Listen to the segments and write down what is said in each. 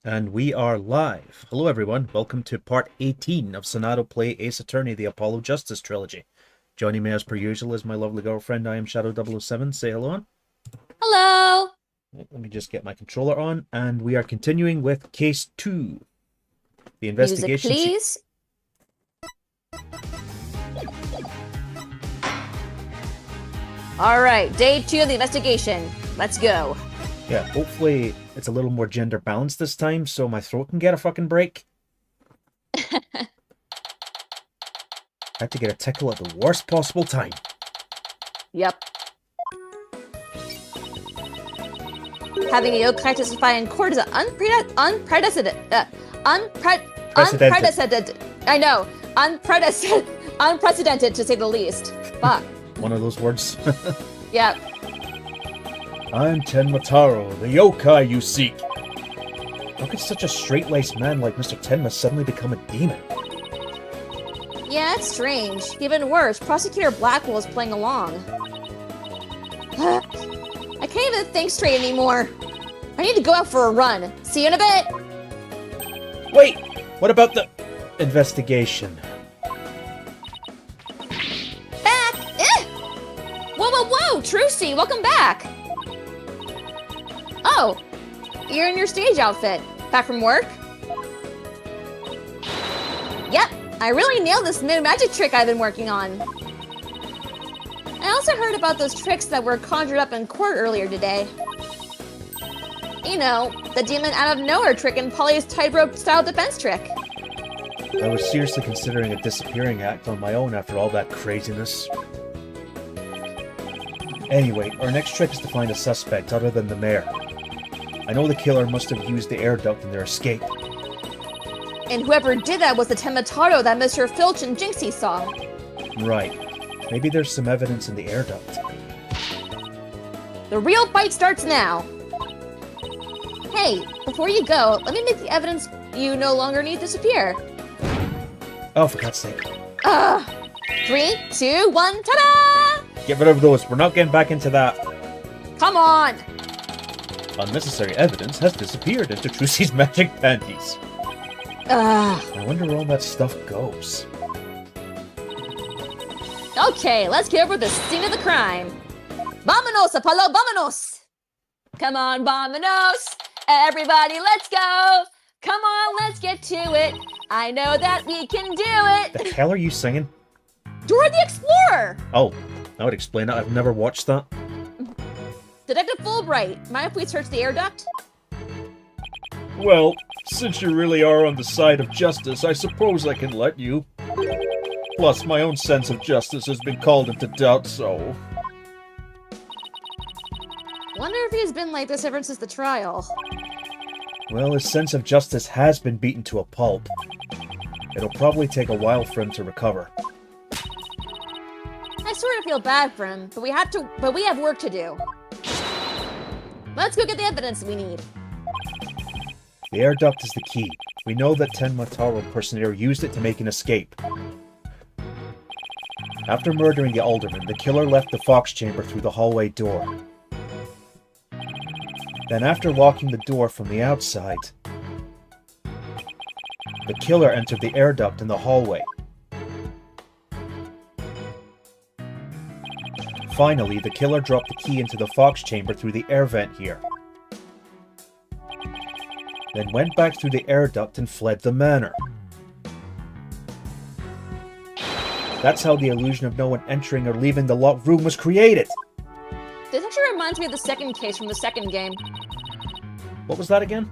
And we are live. Hello everyone, welcome to part 18 of Sonadow Play Ace Attorney, the Apollo Justice Trilogy. Joining me as per usual is my lovely girlfriend, IMShadow 007. Say hello on. Hello! Let me just get my controller on, and we are continuing with Case 2. The Music, investigation... please. Alright, day 2 of the investigation. Let's go. Yeah, hopefully it's a little more gender balanced this time, so my throat can get a fucking break. Had to get a tickle at the worst possible time. Yep. Having a yoke testify in court is unprecedented. I know. Unprecedented to say the least. Fuck. One of those words. Yep. I'm Tenmataro, the yokai you seek. How could such a straight-laced man like Mr. Tenma suddenly become a demon? Yeah, it's strange. Even worse, Prosecutor Blackwell is playing along. I can't even think straight anymore. I need to go out for a run. See you in a bit. Wait! What about the investigation? Back! Whoa! Trucy, welcome back! Oh, you're in your stage outfit. Back from work? Yep, I really nailed this new magic trick I've been working on. I also heard about those tricks that were conjured up in court earlier today. You know, the demon out of nowhere trick and Polly's tightrope style defense trick. I was seriously considering a disappearing act on my own after all that craziness. Anyway, our next trick is to find a suspect other than the mayor. I know the killer must have used the air duct in their escape. And whoever did that was the Tenmataro that Mr. Filch and Jinxie saw. Right. Maybe there's some evidence in the air duct. The real fight starts now! Hey, before you go, let me make the evidence you no longer need disappear. Oh, for God's sake. 3, 2, 1, ta-da! Get rid of those. We're not getting back into that. Come on! Unnecessary evidence has disappeared into Trucy's magic panties. I wonder where all that stuff goes. Okay, let's get over the scene of the crime. Vámonos, Apollo, vámonos! Come on, vámonos! Everybody, let's go! Come on, let's get to it. I know that we can do it. The hell are you singing? Dora the Explorer! Oh, that would explain it. I've never watched that. Detective Fulbright, mind if we search the air duct? Well, since you really are on the side of justice, I suppose I can let you. Plus, my own sense of justice has been called into doubt, so... Wonder if he's been like this ever since the trial. Well, his sense of justice has been beaten to a pulp. It'll probably take a while for him to recover. I sort of feel bad for him, but we have work to do. Let's go get the evidence we need. The air duct is the key. We know that Tenmataro impersonator used it to make an escape. After murdering the alderman, the killer left the fox chamber through the hallway door. Then after locking the door from the outside, the killer entered the air duct in the hallway. Finally, the killer dropped the key into the fox chamber through the air vent here. Then went back through the air duct and fled the manor. That's how the illusion of no one entering or leaving the locked room was created! This actually reminds me of the second case from the second game. What was that again?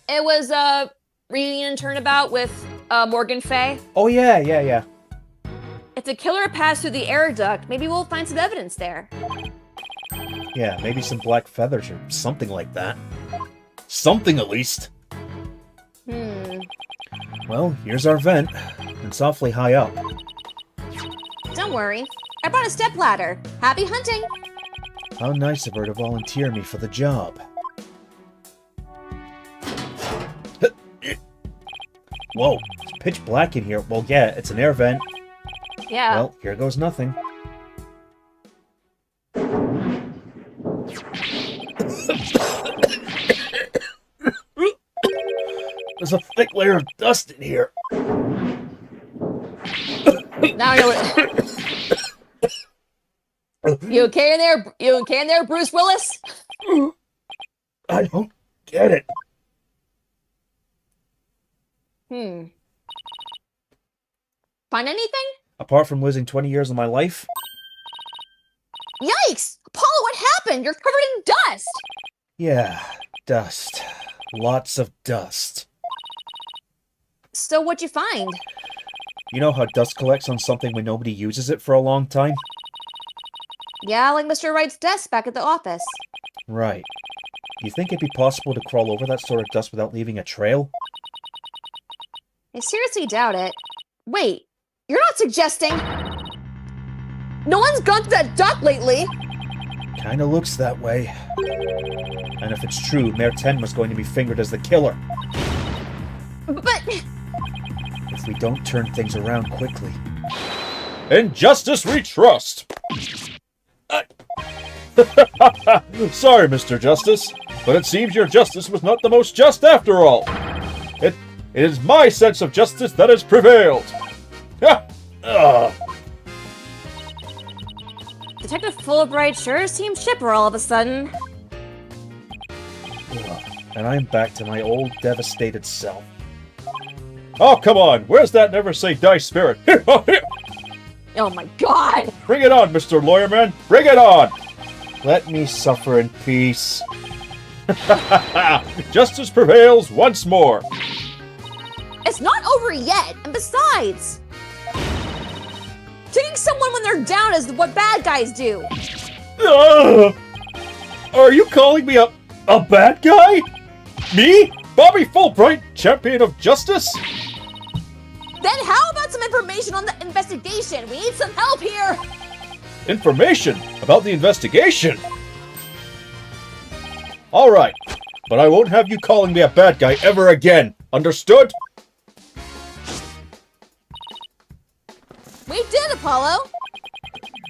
It was a reunion turnabout with Morgan Fay. Oh yeah. If the killer passed through the air duct, maybe we'll find some evidence there. Yeah, maybe some black feathers or something like that. Something at least! Well, here's our vent. It's awfully high up. Don't worry. I brought a stepladder. Happy hunting! How nice of her to volunteer me for the job. Whoa, it's pitch black in here. Well, yeah, it's an air vent. Yeah. Well, here goes nothing. There's a thick layer of dust in here. Now I know what... You okay in there? You okay in there, Bruce Willis? I don't get it. Find anything? Apart from losing 20 years of my life? Yikes! Apollo, what happened? You're covered in dust! Yeah, dust. Lots of dust. So what'd you find? You know how dust collects on something when nobody uses it for a long time? Yeah, like Mr. Wright's desk back at the office. Right. You think it'd be possible to crawl over that sort of dust without leaving a trail? I seriously doubt it. Wait, you're not suggesting... No one's gone through that duct lately! Kinda looks that way. And if it's true, Mayor Tenma's going to be fingered as the killer. But... If we don't turn things around quickly. In justice we trust! Sorry, Mr. Justice, but it seems your justice was not the most just after all. It is my sense of justice that has prevailed. Detective Fulbright sure seems chipper all of a sudden. And I'm back to my old devastated self. Oh, come on, where's that never say die spirit? Oh my god! Bring it on, Mr. Lawyerman, bring it on! Let me suffer in peace. Justice prevails once more. It's not over yet, and besides... Shooting someone when they're down is what bad guys do. Are you calling me a bad guy? Me? Bobby Fulbright, champion of justice? Then how about some information on the investigation? We need some help here! Information about the investigation? Alright, but I won't have you calling me a bad guy ever again. Understood? We did, Apollo!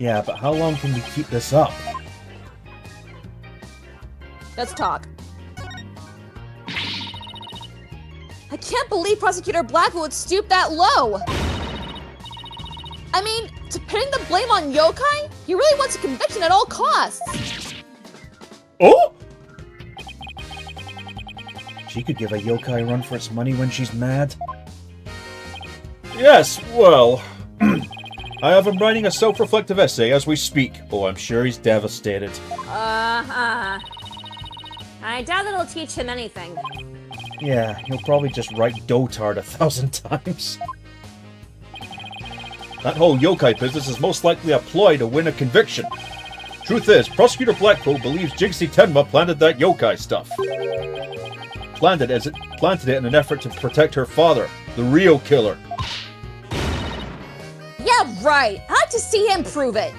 Yeah, but how long can we keep this up? Let's talk. I can't believe Prosecutor Blackwood would stoop that low! I mean, to pinning the blame on Yokai? He really wants a conviction at all costs! Oh? She could give a yokai a run for its money when she's mad. Yes, well... I have him writing a self-reflective essay as we speak. Oh, I'm sure he's devastated. I doubt it'll teach him anything. Yeah, he'll probably just write dotard 1,000 times. That whole yokai business is most likely a ploy to win a conviction. Truth is, Prosecutor Blackpool believes Jinxie Tenma planted that yokai stuff. Planted it in an effort to protect her father, the real killer. Yeah, right! I'd like to see him prove it!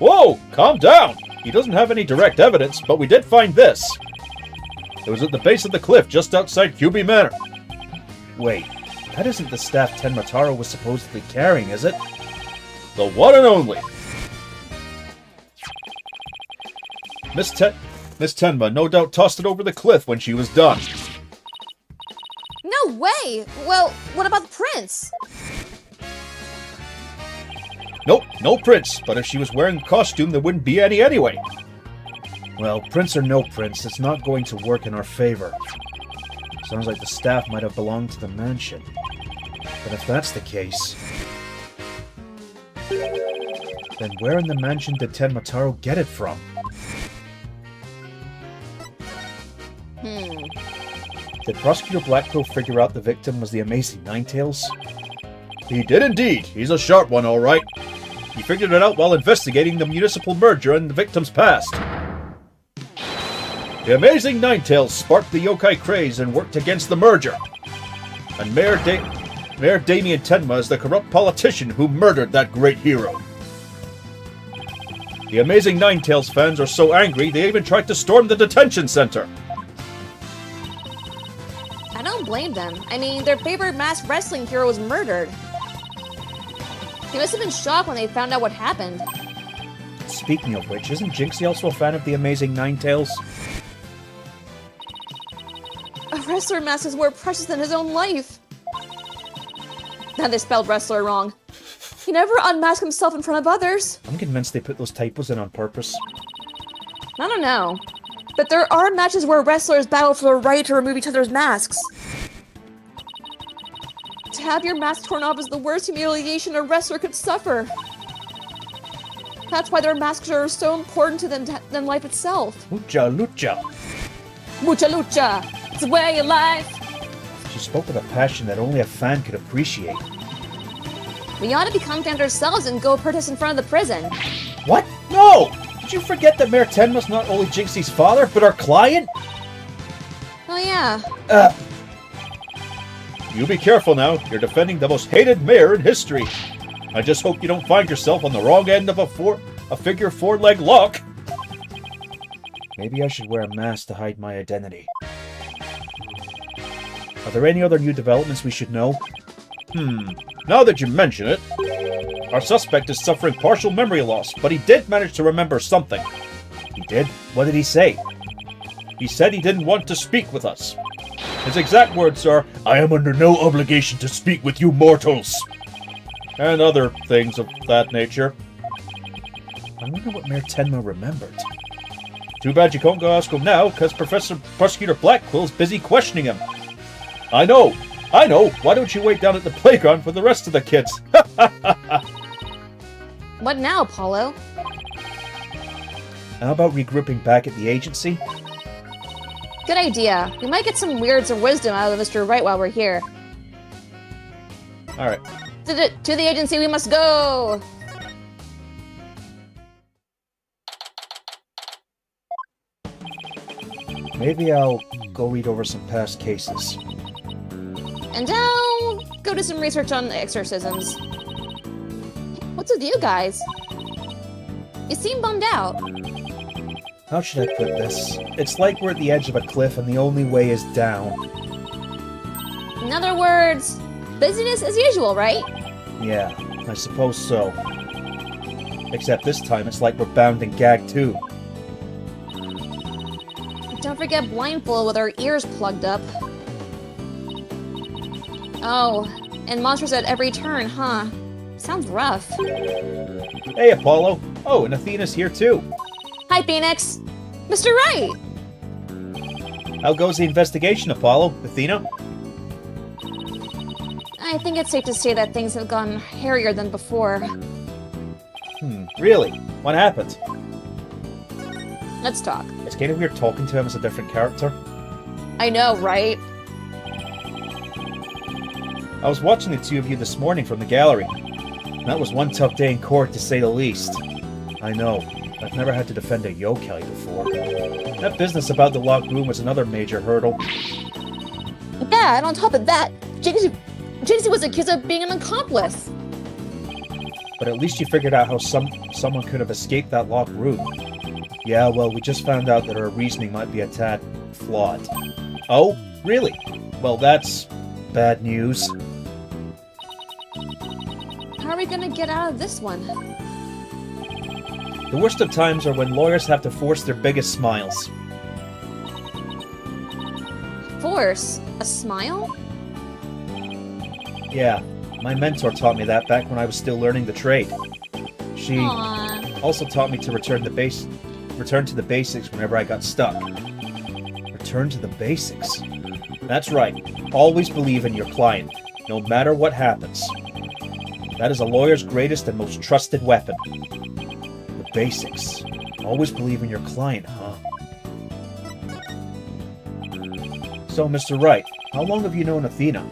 Whoa, calm down! He doesn't have any direct evidence, but we did find this. It was at the base of the cliff just outside Kyubi Manor. Wait, that isn't the staff Tenma Taro was supposedly carrying, is it? The one and only. Miss Tenma no doubt tossed it over the cliff when she was done. No way! Well, what about the prince? Nope, no prints, but if she was wearing a costume, there wouldn't be any anyway. Well, prince or no prince, it's not going to work in our favor. Sounds like the staff might have belonged to the mansion. But if that's the case... then where in the mansion did Tenma Taro get it from? Did Prosecutor Blackpool figure out the victim was the amazing Ninetales? He did indeed. He's a sharp one, all right. He figured it out while investigating the municipal merger and the victim's past. The amazing Ninetales sparked the yokai craze and worked against the merger. And Mayor Damien Tenma is the corrupt politician who murdered that great hero. The amazing Ninetales fans are so angry they even tried to storm the detention center. I don't blame them. I mean, their favorite masked wrestling hero was murdered. They must have been shocked when they found out what happened. Speaking of which, isn't Jinxie also a fan of the amazing Ninetales? A wrestler mask is more precious than his own life. Now they spelled wrestler wrong. He never unmasked himself in front of others. I'm convinced they put those typos in on purpose. I don't know. But there are matches where wrestlers battle for the right to remove each other's masks. To have your mask torn off is the worst humiliation a wrestler could suffer. That's why their masks are so important to them than life itself. Lucha, lucha. Mucha lucha. It's a way of life. She spoke with a passion that only a fan could appreciate. We ought to become fans ourselves and go protest in front of the prison. What? No! Did you forget that Mayor Tenma's not only Jinxie's father, but our client? Oh yeah. You be careful now. You're defending the most hated mayor in history. I just hope you don't find yourself on the wrong end of a figure four-leg lock. Maybe I should wear a mask to hide my identity. Are there any other new developments we should know? Now that you mention it, our suspect is suffering partial memory loss, but he did manage to remember something. He did? What did he say? He said he didn't want to speak with us. His exact words are, "I am under no obligation to speak with you mortals." And other things of that nature. I wonder what Mayor Tenma remembered. Too bad you can't go ask him now, because Prosecutor Blackquill's busy questioning him. I know! Why don't you wait down at the playground for the rest of the kids? What now, Apollo? How about regrouping back at the agency? Good idea. We might get some words of wisdom out of Mr. Wright while we're here. Alright. To the agency we must go! Maybe I'll go read over some past cases. And I'll go do some research on exorcisms. What's with you guys? You seem bummed out. How should I put this? It's like we're at the edge of a cliff and the only way is down. In other words, busyness as usual, right? Yeah, I suppose so. Except this time it's like we're bound and gagged too. Don't forget blindfold with our ears plugged up. Oh, and monsters at every turn, huh? Sounds rough. Hey, Apollo! Oh, and Athena's here too! Hi, Phoenix! Mr. Wright! How goes the investigation, Apollo? Athena? I think it's safe to say that things have gone hairier than before. Really? What happened? Let's talk. It's kind of weird talking to him as a different character. I know, right? I was watching the two of you this morning from the gallery. That was one tough day in court, to say the least. I know. I've never had to defend a yokai before. That business about the locked room was another major hurdle. Yeah, and on top of that, Jinxie was accused of being an accomplice. But at least you figured out how someone could have escaped that locked room. Yeah, well, we just found out that our reasoning might be a tad flawed. Oh, really? Well, that's bad news. How are we gonna get out of this one? The worst of times are when lawyers have to force their biggest smiles. Force? A smile? Yeah, my mentor taught me that back when I was still learning the trade. She Aww. also taught me to return to the basics whenever I got stuck. Return to the basics? That's right. Always believe in your client, no matter what happens. That is a lawyer's greatest and most trusted weapon. The basics. Always believe in your client, huh? So, Mr. Wright, how long have you known Athena?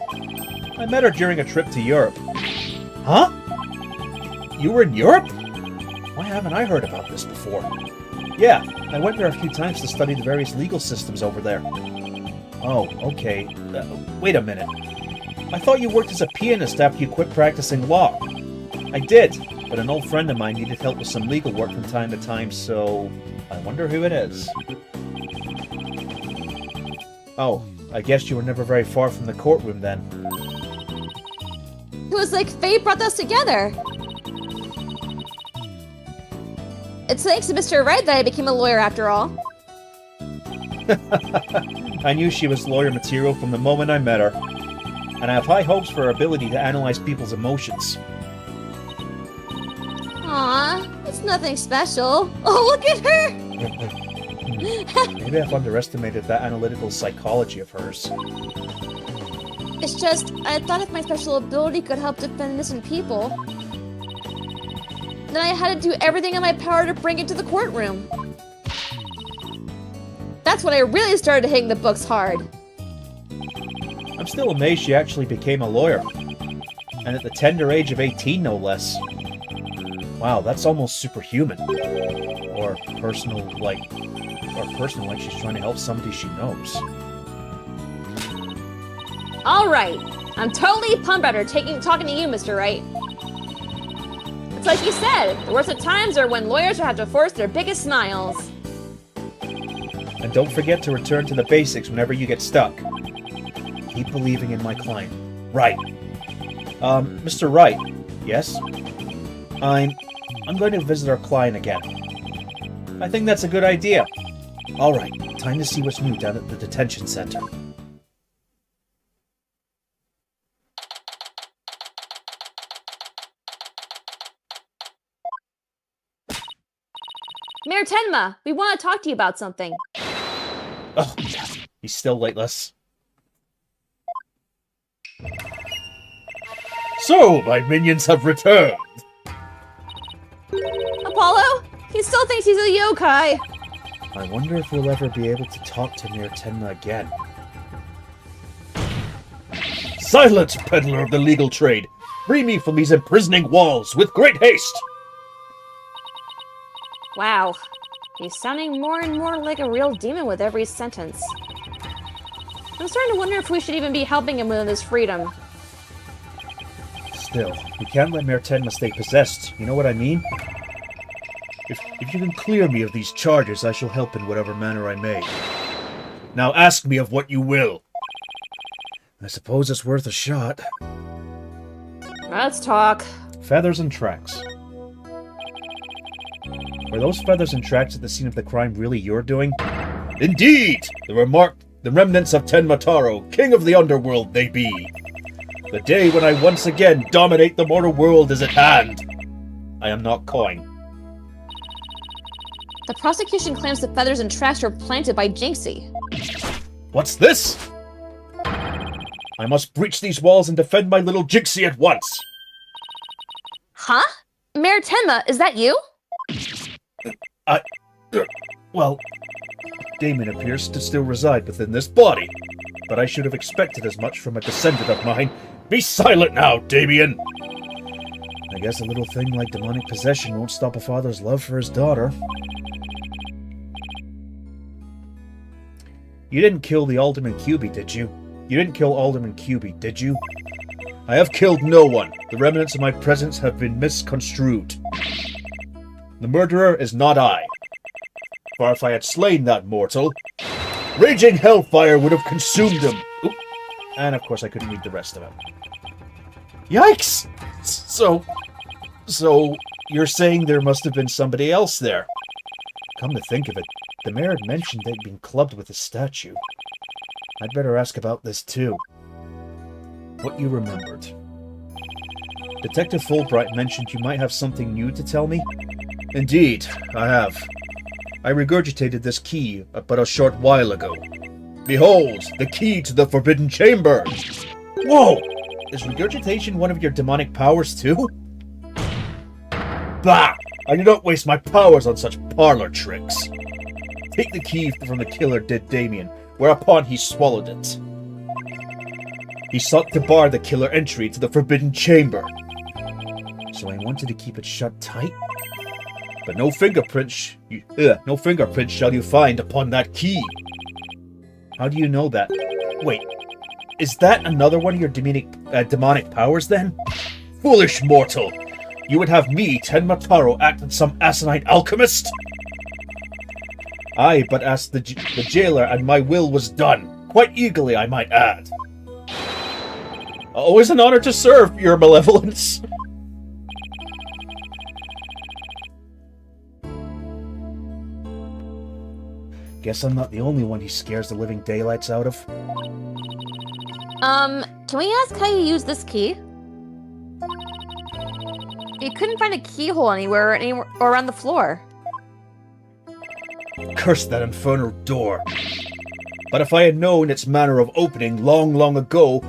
I met her during a trip to Europe. Huh? You were in Europe? Why haven't I heard about this before? Yeah, I went there a few times to study the various legal systems over there. Oh, okay. Wait a minute. I thought you worked as a pianist after you quit practicing law. I did, but an old friend of mine needed help with some legal work from time to time, so I wonder who it is. Oh, I guess you were never very far from the courtroom then. It was like fate brought us together. It's thanks to Mr. Wright that I became a lawyer after all. I knew she was lawyer material from the moment I met her, and I have high hopes for her ability to analyze people's emotions. Aw, it's nothing special. Oh, look at her! Maybe I've underestimated that analytical psychology of hers. It's just, I thought if my special ability could help defend innocent people, then I had to do everything in my power to bring it to the courtroom. That's when I really started hitting the books hard. I'm still amazed she actually became a lawyer. And at the tender age of 18, no less. Wow, that's almost superhuman. Or personal like she's trying to help somebody she knows. Alright, I'm totally pumped about her talking to you, Mr. Wright. It's like you said, the worst of times are when lawyers have to force their biggest smiles. And don't forget to return to the basics whenever you get stuck. Keep believing in my client. Right. Mr. Wright. Yes? I'm going to visit our client again. I think that's a good idea. Alright, time to see what's new down at the detention center. Mayor Tenma, we want to talk to you about something. Oh, yes. He's still lateless. So, my minions have returned. Apollo? He still thinks he's a yokai. I wonder if we'll ever be able to talk to Mayor Tenma again. Silence, peddler of the legal trade! Free me from these imprisoning walls with great haste! Wow, he's sounding more and more like a real demon with every sentence. I'm starting to wonder if we should even be helping him win his freedom. Still, we can't let Mayor Tenma stay possessed, you know what I mean? If you can clear me of these charges, I shall help in whatever manner I may. Now ask me of what you will. I suppose it's worth a shot. Let's talk. Feathers and tracks. Were those feathers and tracks at the scene of the crime really your doing? Indeed! The remnants of Tenma Taro, king of the underworld they be. The day when I once again dominate the mortal world is at hand. I am not coying. The prosecution claims the feathers and tracks were planted by Jinxie. What's this? I must breach these walls and defend my little Jinxie at once. Huh? Mayor Tenma, is that you? Well, Damon appears to still reside within this body, but I should have expected as much from a descendant of mine. Be silent now, Damien! I guess a little thing like demonic possession won't stop a father's love for his daughter. You didn't kill the Alderman QB, did you? You didn't kill Alderman QB, did you? I have killed no one. The remnants of my presence have been misconstrued. The murderer is not I. For if I had slain that mortal, raging hellfire would have consumed him. Oop. And of course I couldn't read the rest of it. Yikes! So you're saying there must have been somebody else there? Come to think of it, the mayor had mentioned they'd been clubbed with a statue. I'd better ask about this too. What you remembered. Detective Fulbright mentioned you might have something new to tell me? Indeed, I have. I regurgitated this key but a short while ago. Behold, the key to the Forbidden Chamber! Whoa! Is regurgitation one of your demonic powers too? Bah! I do not waste my powers on such parlor tricks. Take the key from the killer dead Damien, whereupon he swallowed it. He sought to bar the killer entry to the Forbidden Chamber. So I wanted to keep it shut tight? But no fingerprints shall you find upon that key. How do you know that? Wait, is that another one of your demonic powers then? Foolish mortal! You would have me, Tenma Taro, act as some asinine alchemist? I but asked the jailer and my will was done. Quite eagerly, I might add. Always an honor to serve, your malevolence. Guess I'm not the only one he scares the living daylights out of. Can we ask how you use this key? You couldn't find a keyhole anywhere or around the floor. Curse that infernal door. But if I had known its manner of opening long ago,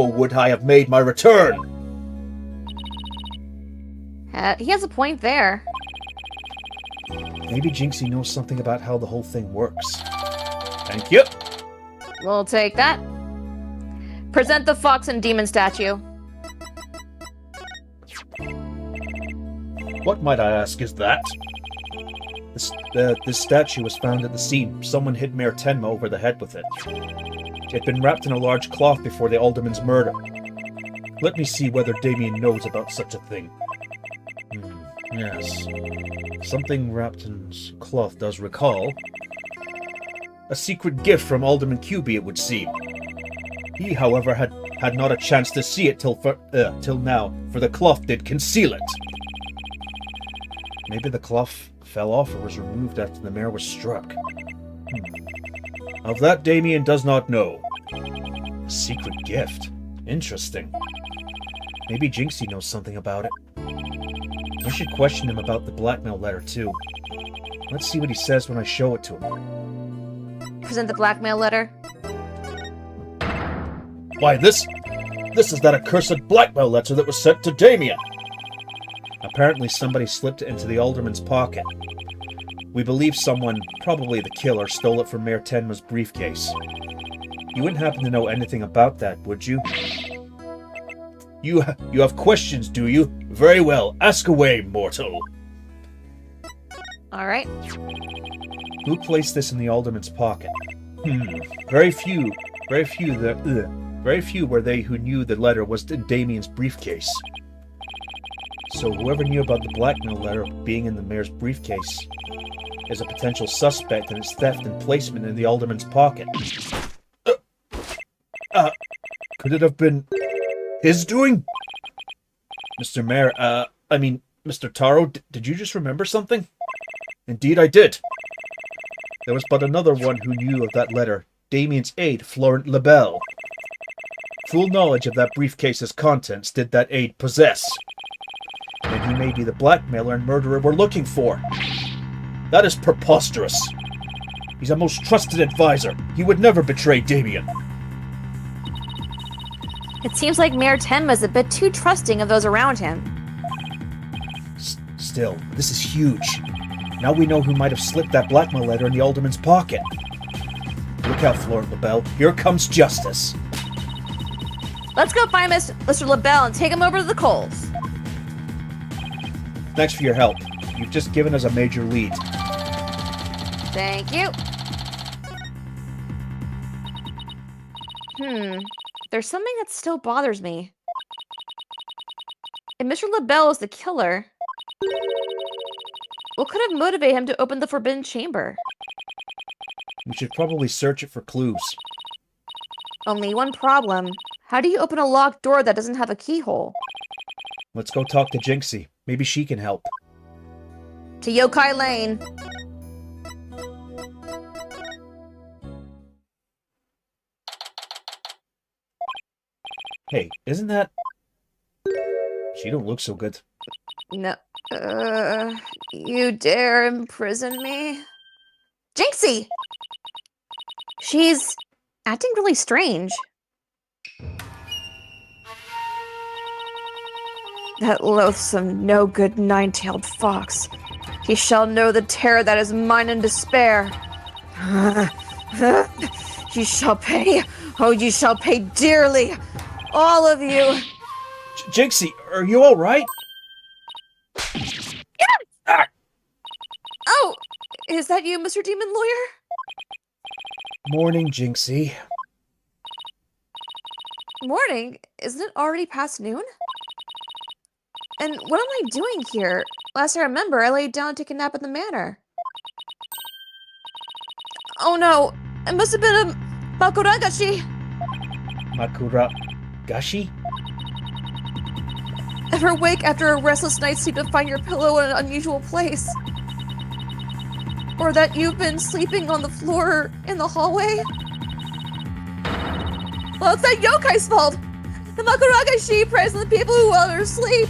would I have made my return? He has a point there. Maybe Jinxie knows something about how the whole thing works. Thank you. We'll take that. Present the fox and demon statue. What, might I ask, is that? This statue was found at the scene. Someone hit Mayor Tenma over the head with it. It had been wrapped in a large cloth before the alderman's murder. Let me see whether Damien knows about such a thing. Yes. Something wrapped in cloth does recall. A secret gift from Alderman QB, it would seem. He, however, had not a chance to see it till now, for the cloth did conceal it. Maybe the cloth fell off or was removed after the mayor was struck. Of that, Damien does not know. A secret gift? Interesting. Maybe Jinxie knows something about it. I should question him about the blackmail letter, too. Let's see what he says when I show it to him. Present the blackmail letter. Why, this is that accursed blackmail letter that was sent to Damien. Apparently somebody slipped it into the alderman's pocket. We believe someone, probably the killer, stole it from Mayor Tenma's briefcase. You wouldn't happen to know anything about that, would you? You have questions, do you? Very well, ask away, mortal. Alright. Who placed this in the alderman's pocket? Very few were they who knew the letter was in Damien's briefcase. So whoever knew about the blackmail letter being in the mayor's briefcase is a potential suspect in its theft and placement in the alderman's pocket. Could it have been his doing? Mr. Mayor, Mr. Taro, did you just remember something? Indeed I did. There was but another one who knew of that letter, Damien's aide, Florent Lebel. Full knowledge of that briefcase's contents did that aide possess. And he may be the blackmailer and murderer we're looking for. That is preposterous. He's a most trusted advisor. He would never betray Damien. It seems like Mayor Tenma's a bit too trusting of those around him. Still, this is huge. Now we know who might have slipped that blackmail letter in the alderman's pocket. Look out, Florent Lebel. Here comes justice. Let's go find Mr. Lebel and take him over to the coals. Thanks for your help. You've just given us a major lead. Thank you. There's something that still bothers me. If Mr. Lebel is the killer, what could have motivated him to open the Forbidden Chamber? We should probably search it for clues. Only one problem. How do you open a locked door that doesn't have a keyhole? Let's go talk to Jinxie. Maybe she can help. To Yokai Lane. Hey, isn't that... She don't look so good. No. You dare imprison me? Jinxie! She's acting really strange. That loathsome, no-good, nine-tailed fox. He shall know the terror that is mine in despair. You shall pay. Oh, you shall pay dearly. All of you. Jinxie, are you all right? Oh, is that you, Mr. Demon Lawyer? Morning, Jinxie. Morning? Isn't it already past noon? And what am I doing here? Last I remember, I laid down to take a nap at the manor. Oh no, it must have been a Makuragashi. Makuragashi? ever wake after a restless night's sleep to find your pillow in an unusual place. Or that you've been sleeping on the floor in the hallway. Well, it's that yokai's fault! The Makaragashi preys on the people who let her sleep!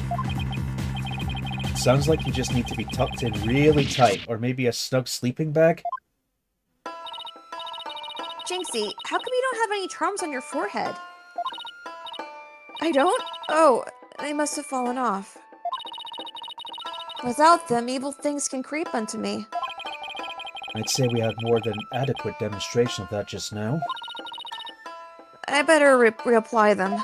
Sounds like you just need to be tucked in really tight, or maybe a snug sleeping bag? Jinxie, how come you don't have any charms on your forehead? I don't? Oh, they must have fallen off. Without them, evil things can creep onto me. I'd say we have more than adequate demonstration of that just now. I better reapply them.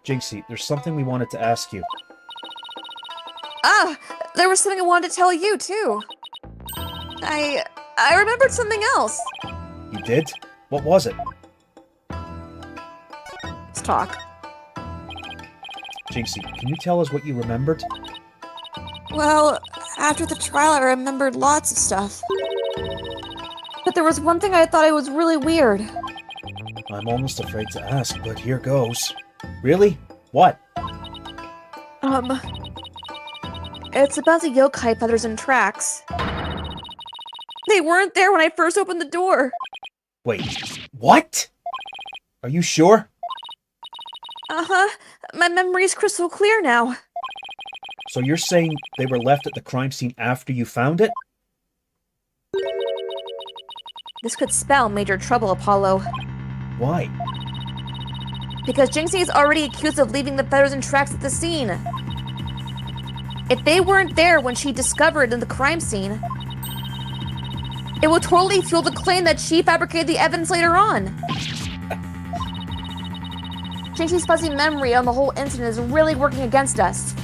Jinxie, there's something we wanted to ask you. Ah! There was something I wanted to tell you, too. I remembered something else. You did? What was it? Let's talk. Jinxie, can you tell us what you remembered? Well, after the trial, I remembered lots of stuff. But there was one thing I thought was really weird. I'm almost afraid to ask, but here goes. Really? What? It's about the yokai feathers and tracks. They weren't there when I first opened the door. Wait, what? Are you sure? Uh-huh. My memory's crystal clear now. So you're saying they were left at the crime scene after you found it? This could spell major trouble, Apollo. Why? Because Jinxie is already accused of leaving the feathers and tracks at the scene. If they weren't there when she discovered in the crime scene, it would totally fuel the claim that she fabricated the evidence later on. Jinxie's fuzzy memory on the whole incident is really working against us.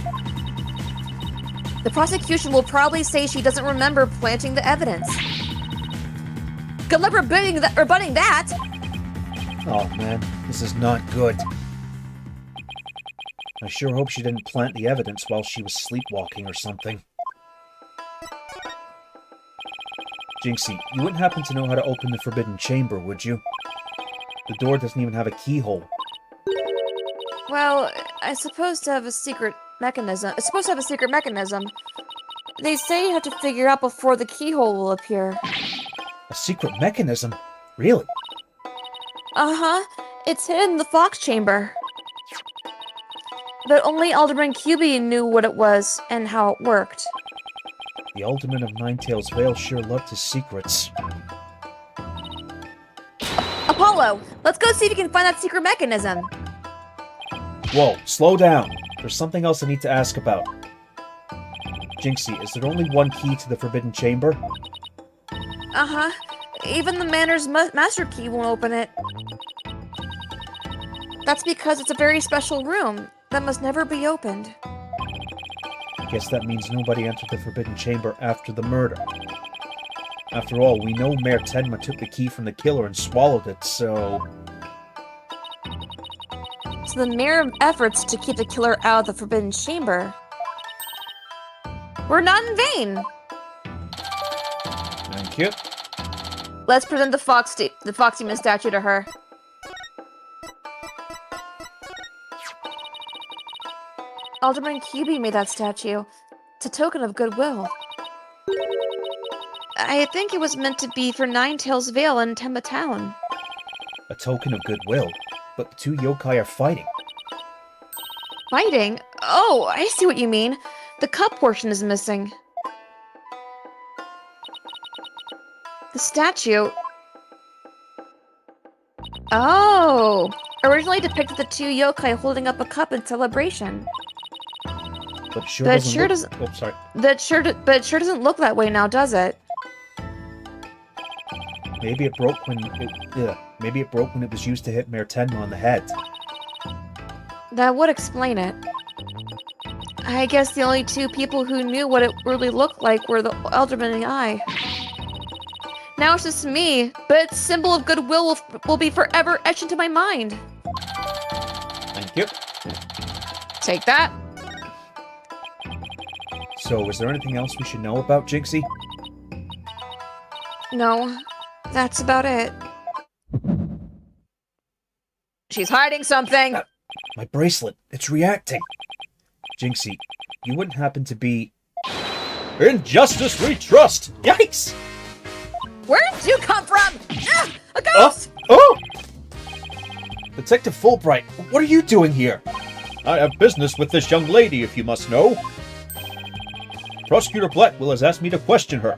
The prosecution will probably say she doesn't remember planting the evidence. Good luck rebutting that! Oh man, this is not good. I sure hope she didn't plant the evidence while she was sleepwalking or something. Jinxie, you wouldn't happen to know how to open the forbidden chamber, would you? The door doesn't even have a keyhole. Well, it's supposed to have a secret mechanism. They say you have to figure out before the keyhole will appear. A secret mechanism? Really? Uh-huh. It's hidden in the fox chamber. But only Alderman QB knew what it was and how it worked. The Alderman of Ninetails Vale sure loved his secrets. Apollo, let's go see if we can find that secret mechanism. Whoa, slow down. There's something else I need to ask about. Jinxie, is there only one key to the forbidden chamber? Uh-huh. Even the Manor's master key won't open it. That's because it's a very special room that must never be opened. Guess that means nobody entered the forbidden chamber after the murder. After all, we know Mayor Tenma took the key from the killer and swallowed it, so... So the mere efforts to keep the killer out of the forbidden chamber were not in vain. Thank you. Let's present the Fox Demon statue to her. Alderman QB made that statue. It's a token of goodwill. I think it was meant to be for Ninetails Vale and Tenma Town. A token of goodwill, but the two yokai are fighting. Fighting? Oh, I see what you mean. The cup portion is missing. The statue... Oh! Originally depicted the two yokai holding up a cup in celebration. But it sure doesn't look... Oh, sorry. But it sure doesn't look that way now, does it? Maybe it broke when it was used to hit Mayor Tenma on the head. That would explain it. I guess the only two people who knew what it really looked like were the Alderman and I. Now it's just me, but its symbol of goodwill will be forever etched into my mind. Thank you. Take that. So, is there anything else we should know about Jinxie? No, that's about it. She's hiding something. My bracelet. It's reacting. Jinxie, you wouldn't happen to be... In justice we trust! Yikes! Where did you come from? Ah, a ghost! Oh! Detective Fulbright, what are you doing here? I have business with this young lady, if you must know. Prosecutor Blackwell has asked me to question her.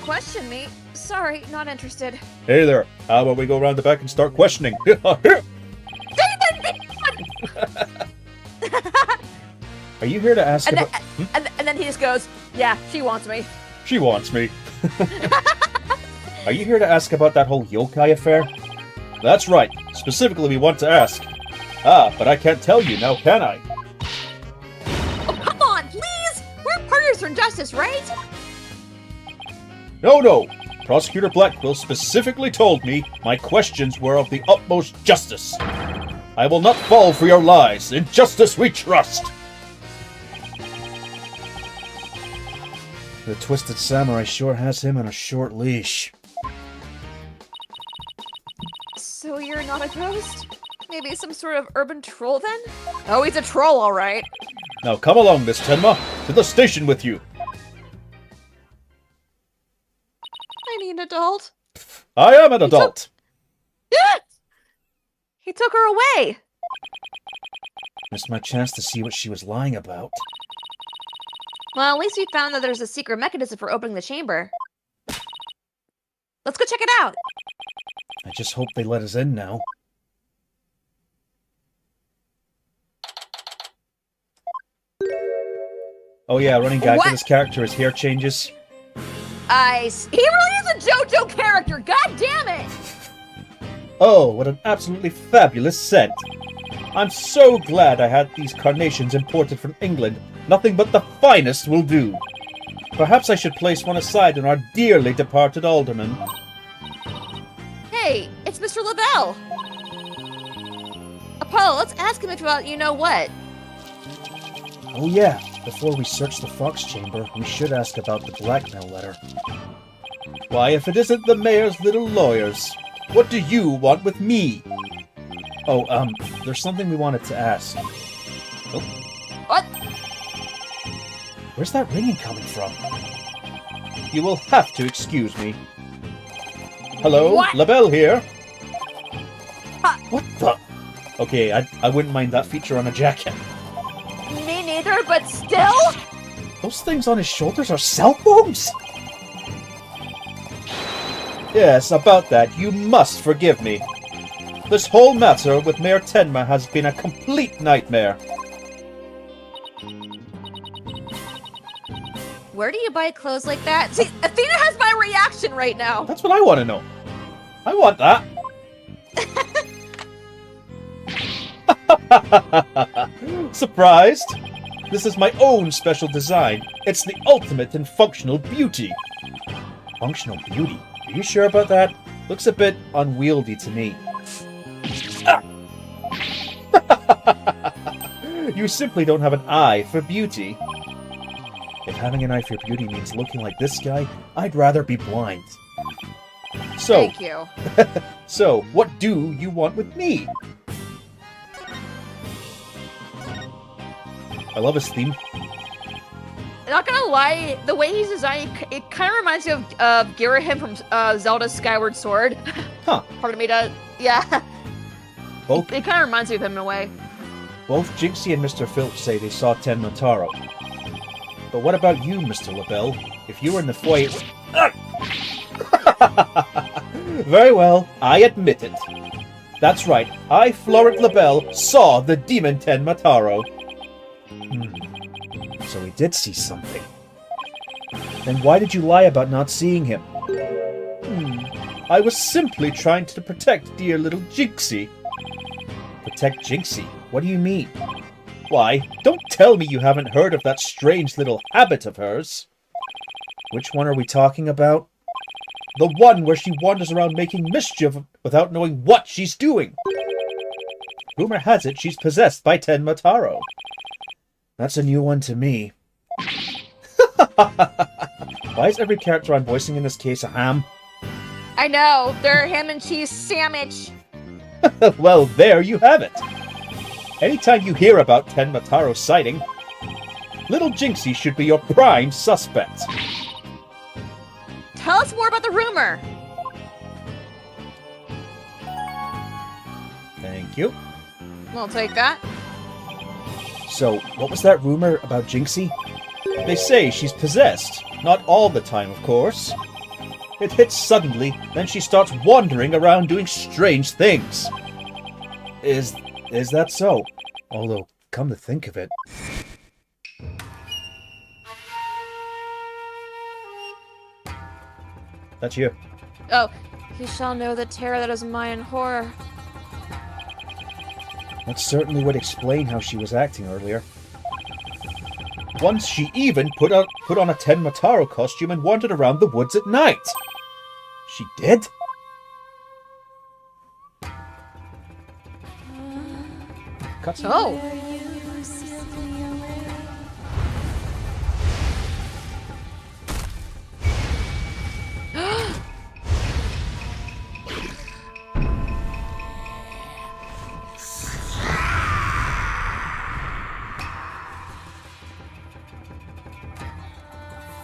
Question me? Sorry, not interested. Hey there, how about we go around the back and start questioning? Are you here to ask And, about... and then he just goes, yeah, she wants me. She wants me. Are you here to ask about that whole yokai affair? That's right. Specifically, we want to ask. Ah, but I can't tell you now, can I? Oh, come on, please! We're partners for justice, right? No. Prosecutor Blackwell specifically told me my questions were of the utmost justice. I will not fall for your lies. In justice we trust. The Twisted Samurai sure has him on a short leash. So you're not a ghost? Maybe some sort of urban troll then? Oh, he's a troll, all right. Now come along, Miss Tenma. To the station with you. I need an adult. I am an adult. He took her away. Missed my chance to see what she was lying about. Well, at least we found that there's a secret mechanism for opening the chamber. Let's go check it out. I just hope they let us in now. Oh yeah, running gag for this character is hair changes. He really is a JoJo character, god damn it! Oh, what an absolutely fabulous scent. I'm so glad I had these carnations imported from England. Nothing but the finest will do. Perhaps I should place one aside on our dearly departed alderman. Hey, it's Mr. Lavelle. Apollo, let's ask him about you-know-what. Oh yeah, before we search the Fox Chamber, we should ask about the blackmail letter. Why, if it isn't the mayor's little lawyers, what do you want with me? Oh, there's something we wanted to ask. Oh. What? Where's that ringing coming from? You will have to excuse me. Hello, What? Labelle here. What the? Okay, I wouldn't mind that feature on a jacket. Me neither, but still? Those things on his shoulders are cell phones? Yes, about that, you must forgive me. This whole matter with Mayor Tenma has been a complete nightmare. Where do you buy clothes like that? See, Athena has my reaction right now. That's what I want to know. I want that. Surprised? This is my own special design. It's the ultimate in functional beauty. Functional beauty? Are you sure about that? Looks a bit unwieldy to me. Ah. You simply don't have an eye for beauty. If having an eye for beauty means looking like this guy, I'd rather be blind. So, Thank you. so what do you want with me? I love his theme. Not gonna lie, the way he's designed, it kind of reminds me of Girahim from Zelda Skyward Sword. Huh. Pardon me, yeah. Both, It kind of reminds me of him in a way. both Jinxie and Mr. Filch say they saw Tenma Taro. But what about you, Mr. LaBelle? If you were in the foyer... Very well, I admit it. That's right, I, Florent LaBelle, saw the demon Tenma Taro. So he did see something. Then why did you lie about not seeing him? I was simply trying to protect dear little Jinxie. Protect Jinxie? What do you mean? Why, don't tell me you haven't heard of that strange little habit of hers. Which one are we talking about? The one where she wanders around making mischief without knowing what she's doing. Rumor has it she's possessed by Tenma Taro. That's a new one to me. Why is every character I'm voicing in this case a ham? I know, they're ham and cheese sandwich. Well, there you have it. Anytime you hear about Tenma Taro's sighting, little Jinxie should be your prime suspect. Tell us more about the rumor. Thank you. We'll take that. So, what was that rumor about Jinxie? They say she's possessed. Not all the time, of course. It hits suddenly, then she starts wandering around doing strange things. Is that so? Although, come to think of it... That's you. Oh, he shall know the terror that is mine in horror. That certainly would explain how she was acting earlier. Once she even put on a Tenma Taro costume and wandered around the woods at night. She did? Cutscene. Oh.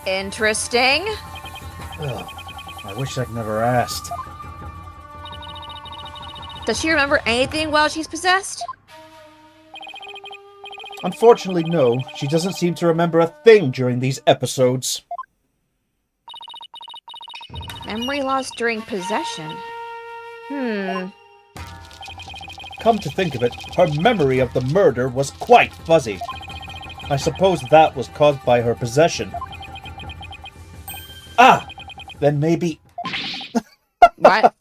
Interesting. Ugh, I wish I'd never asked. Does she remember anything while she's possessed? Unfortunately, no. She doesn't seem to remember a thing during these episodes. Memory loss during possession. Come to think of it, her memory of the murder was quite fuzzy. I suppose that was caused by her possession. Ah! Then maybe... What?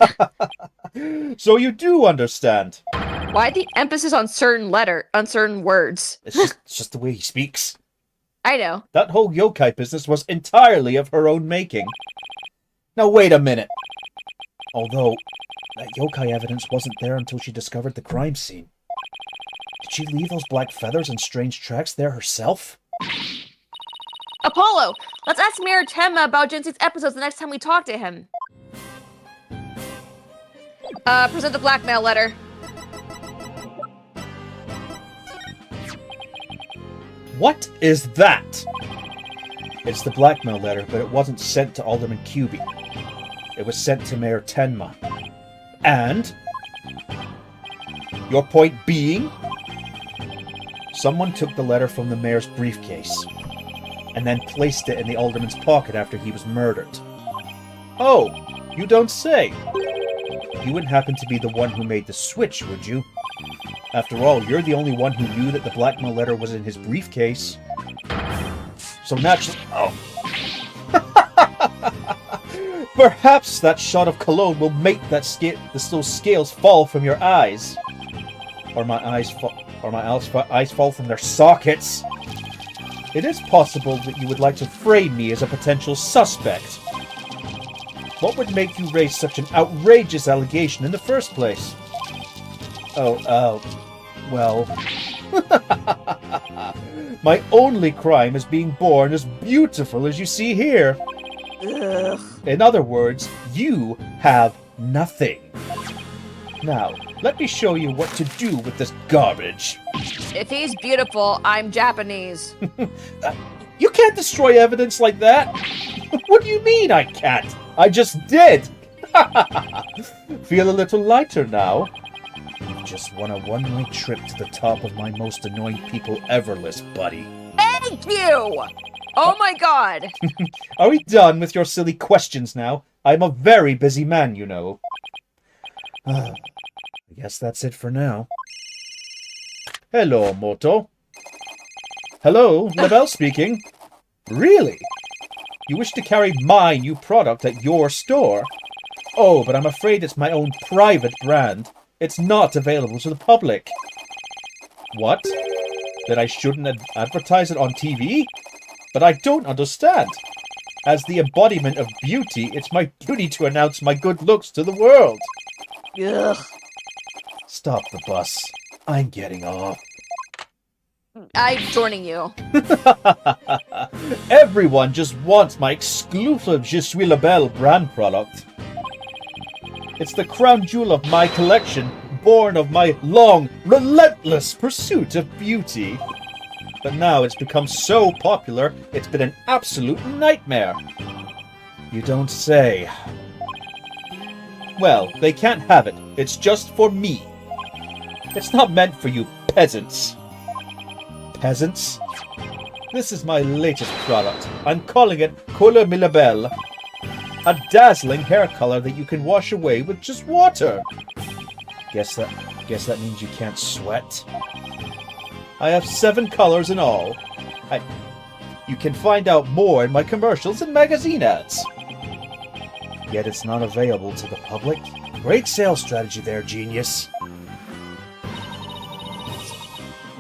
So you do understand. Why the emphasis on certain words? It's just the way he speaks. I know. That whole yokai business was entirely of her own making. Now wait a minute. Although, that yokai evidence wasn't there until she discovered the crime scene. Did she leave those black feathers and strange tracks there herself? Apollo, let's ask Mayor Tenma about Jinsei's episodes the next time we talk to him. Present the blackmail letter. What is that? It's the blackmail letter, but it wasn't sent to Alderman Kyubi. It was sent to Mayor Tenma. And? Your point being? Someone took the letter from the mayor's briefcase and then placed it in the alderman's pocket after he was murdered. Oh, you don't say. You wouldn't happen to be the one who made the switch, would you? After all, you're the only one who knew that the blackmail letter was in his briefcase. So naturally... Oh. Perhaps that shot of cologne will make those scales fall from your eyes. Or my eyes fall from their sockets. It is possible that you would like to frame me as a potential suspect. What would make you raise such an outrageous allegation in the first place? Well... My only crime is being born as beautiful as you see here. Ugh. In other words, you have nothing. Now, let me show you what to do with this garbage. If he's beautiful, I'm Japanese. You can't destroy evidence like that. What do you mean I can't? I just did. Feel a little lighter now? You've just won a one-way trip to the top of my most annoying people ever list, buddy. Thank you! Oh my god! Are we done with your silly questions now? I'm a very busy man, you know. I guess that's it for now. Hello, Moto. Hello, Labelle speaking. Really? You wish to carry my new product at your store? Oh, but I'm afraid it's my own private brand. It's not available to the public. What? That I shouldn't advertise it on TV? But I don't understand. As the embodiment of beauty, it's my duty to announce my good looks to the world. Ugh. Stop the bus. I'm getting off. I'm joining you. Everyone just wants my exclusive Je suis la Belle brand product. It's the crown jewel of my collection, born of my long, relentless pursuit of beauty. But now it's become so popular, it's been an absolute nightmare. You don't say. Well, they can't have it. It's just for me. It's not meant for you peasants. Peasants? This is my latest product. I'm calling it Couleur Milabelle. A dazzling hair color that you can wash away with just water. Guess that means you can't sweat. I have 7 colors in all. You can find out more in my commercials and magazine ads. Yet it's not available to the public. Great sales strategy there, genius.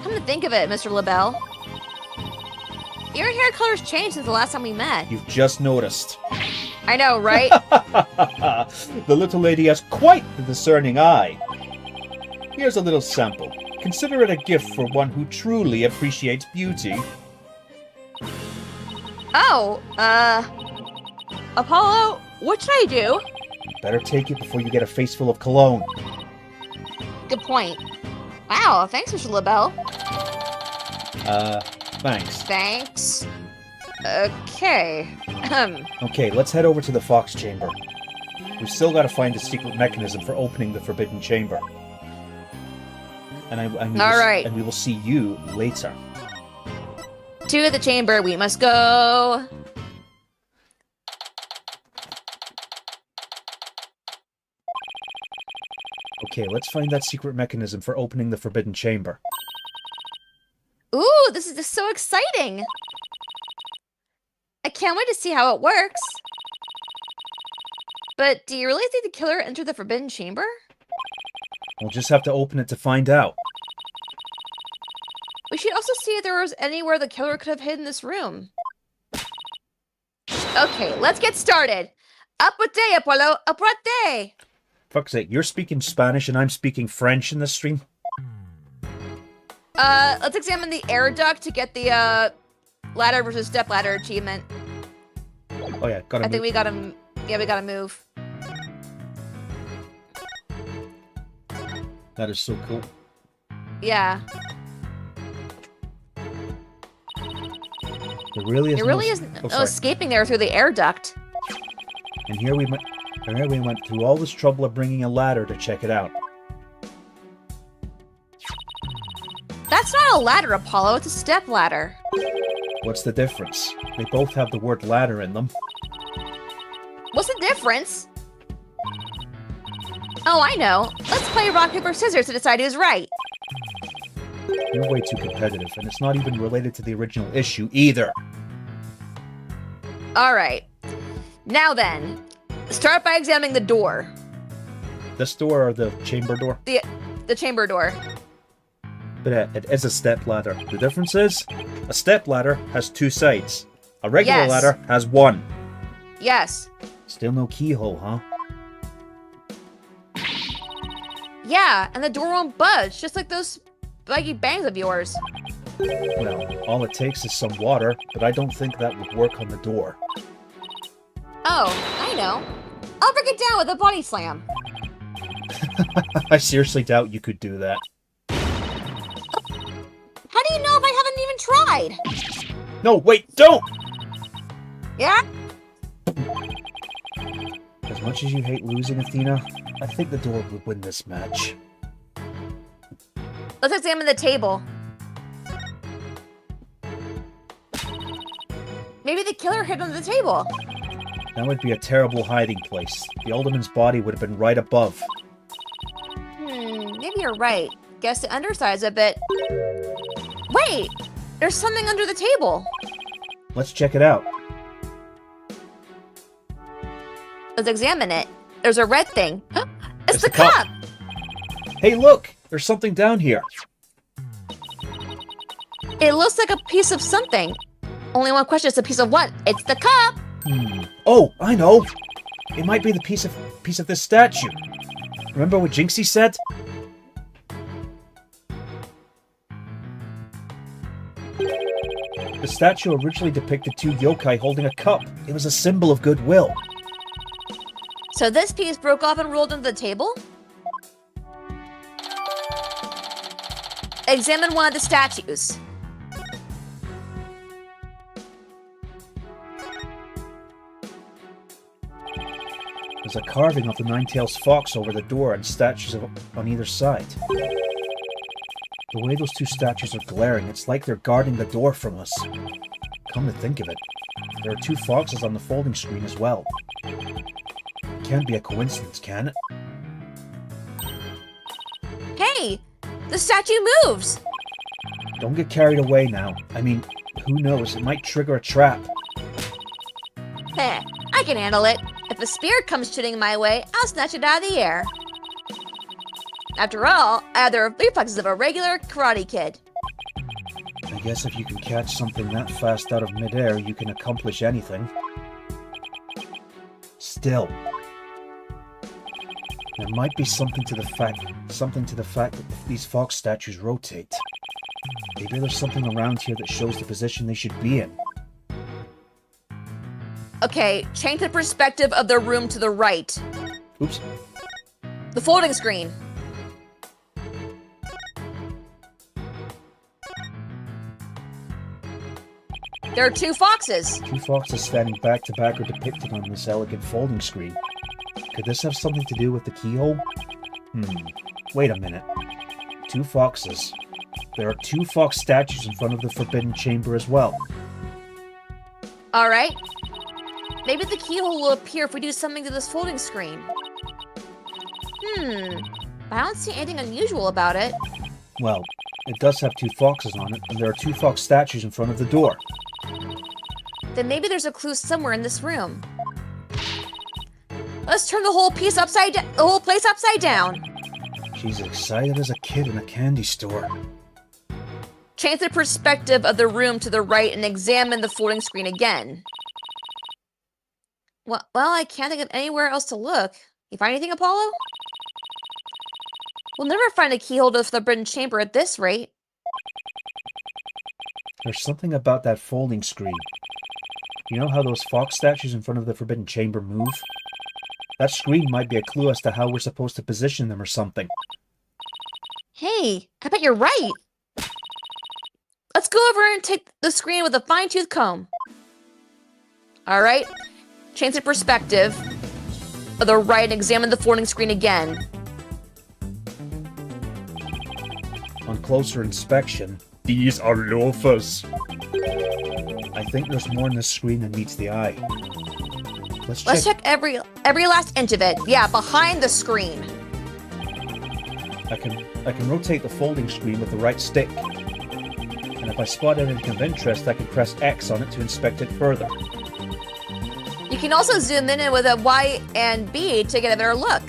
Come to think of it, Mr. LaBelle. Your hair color's changed since the last time we met. You've just noticed. I know, right? The little lady has quite the discerning eye. Here's a little sample. Consider it a gift for one who truly appreciates beauty. Oh, Apollo, what should I do? Better take it before you get a face full of cologne. Good point. Wow, thanks, Mr. LaBelle. Thanks. Thanks. Okay. Okay, let's head over to the Fox Chamber. We've still got to find the secret mechanism for opening the Forbidden Chamber. And we will see you later. To the chamber we must go. Okay, let's find that secret mechanism for opening the Forbidden Chamber. Ooh, this is just so exciting. I can't wait to see how it works. But do you really think the killer entered the Forbidden Chamber? We'll just have to open it to find out. We should also see if there was anywhere the killer could have hidden this room. Okay, let's get started. Aparte, Apollo, aparte! Fuck's sake, you're speaking Spanish and I'm speaking French in this stream? Let's examine the air duct to get the, ladder versus step ladder achievement. Oh yeah, gotta I think we gotta move. That is so cool. Yeah. There really is no escaping there through the air duct. And here we went through all this trouble of bringing a ladder to check it out. That's not a ladder, Apollo. It's a step ladder. What's the difference? They both have the word ladder in them. What's the difference? Oh, I know. Let's play rock, paper, scissors to decide who's right. You're way too competitive, and it's not even related to the original issue either. Alright. Now then, start by examining the door. This door or the chamber door? The chamber door. But it is a step ladder. The difference is, a step ladder has 2 sides. A regular Yes. ladder has 1. Yes. Still no keyhole, huh? Yeah, and the door won't budge, just like those spiky bangs of yours. Well, all it takes is some water, but I don't think that would work on the door. Oh, I know. I'll break it down with a body slam. I seriously doubt you could do that. How do you know if I haven't even tried? No, wait, don't! Yeah? As much as you hate losing, Athena, I think the door would win this match. Let's examine the table. Maybe the killer hid under the table. That would be a terrible hiding place. The alderman's body would have been right above. Maybe you're right. Guess the underside's a bit... Wait! There's something under the table. Let's check it out. Let's examine it. There's a red thing. It's It's the the cup. cup! Hey, look! There's something down here. It looks like a piece of something. Only one question, it's a piece of what? It's the cup! Oh, I know! It might be the piece of this statue. Remember what Jinxie said? The statue originally depicted 2 yokai holding a cup. It was a symbol of goodwill. So this piece broke off and rolled into the table? Examine one of the statues. There's a carving of the Nine-Tails Fox over the door and statues on either side. The way those two statues are glaring, it's like they're guarding the door from us. Come to think of it, there are two foxes on the folding screen as well. Can't be a coincidence, can it? Hey! The statue moves! Don't get carried away now. I mean, who knows, it might trigger a trap. Heh, I can handle it. If a spirit comes shooting my way, I'll snatch it out of the air. After all, I have the reflexes of a regular karate kid. I guess if you can catch something that fast out of midair, you can accomplish anything. Still, there might be something to the fact that these fox statues rotate. Maybe there's something around here that shows the position they should be in. Okay, change the perspective of the room to the right. Oops. The folding screen. There are two foxes. Two foxes standing back to back are depicted on this elegant folding screen. Could this have something to do with the keyhole? Wait a minute. Two foxes. There are two fox statues in front of the Forbidden Chamber as well. Alright. Maybe the keyhole will appear if we do something to this folding screen. I don't see anything unusual about it. Well, it does have two foxes on it, and there are two fox statues in front of the door. Then maybe there's a clue somewhere in this room. Let's turn the whole place upside down. She's excited as a kid in a candy store. Change the perspective of the room to the right and examine the folding screen again. Well, I can't think of anywhere else to look. You find anything, Apollo? We'll never find a keyhole to the Forbidden Chamber at this rate. There's something about that folding screen. You know how those fox statues in front of the Forbidden Chamber move? That screen might be a clue as to how we're supposed to position them or something. Hey, I bet you're right. Let's go over and take the screen with a fine-tooth comb. Alright, change the perspective of the right and examine the folding screen again. On closer inspection, These are loafers. I think there's more in this screen than meets the eye. Let's check every last inch of it. Yeah, behind the screen. I can rotate the folding screen with the right stick. And if I spot anything of interest, I can press X on it to inspect it further. You can also zoom in with a Y and B to get a better look.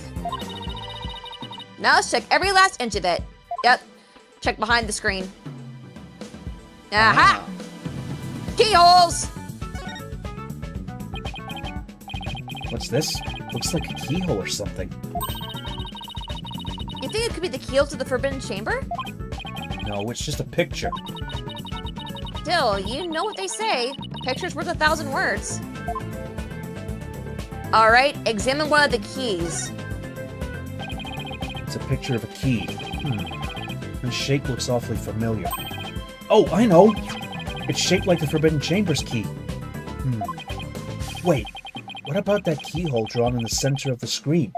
Now let's check every last inch of it. Yep, check behind the screen. Aha! Keyholes! What's this? Looks like a keyhole or something. You think it could be the keyhole to the Forbidden Chamber? No, it's just a picture. Still, you know what they say. A picture's worth 1,000 words. Alright, examine one of the keys. It's a picture of a key. The shape looks awfully familiar. Oh, I know! It's shaped like the Forbidden Chamber's key. Wait, what about that keyhole drawn in the center of the screen?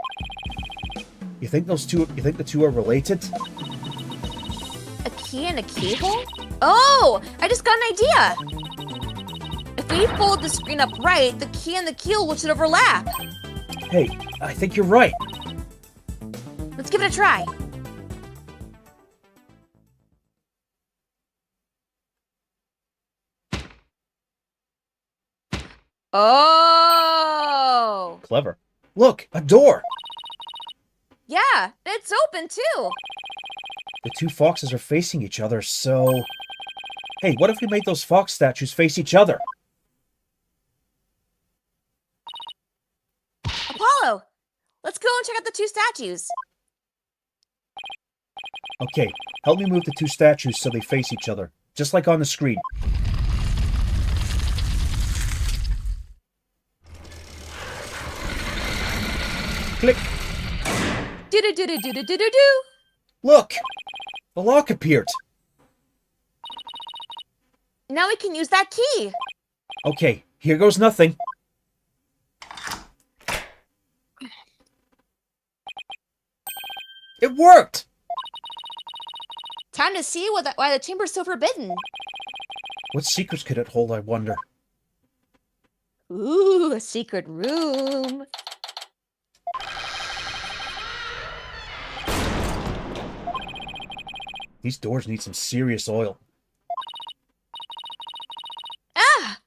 You think the two are related? A key and a keyhole? Oh, I just got an idea! If we fold the screen up right, the key and the keyhole should overlap. Hey, I think you're right. Let's give it a try. Oh! Clever. Look, a door! Yeah, it's open too. The two foxes are facing each other, so... Hey, what if we made those fox statues face each other? Apollo, let's go and check out the two statues. Okay, help me move the two statues so they face each other, just like on the screen. Click. Do-do-do-do-do-do-do-do. Look! The lock appeared. Now we can use that key. Okay, here goes nothing. It worked! Time to see why the chamber's so forbidden. What secrets could it hold, I wonder? Ooh, a secret room. These doors need some serious oil. Ah!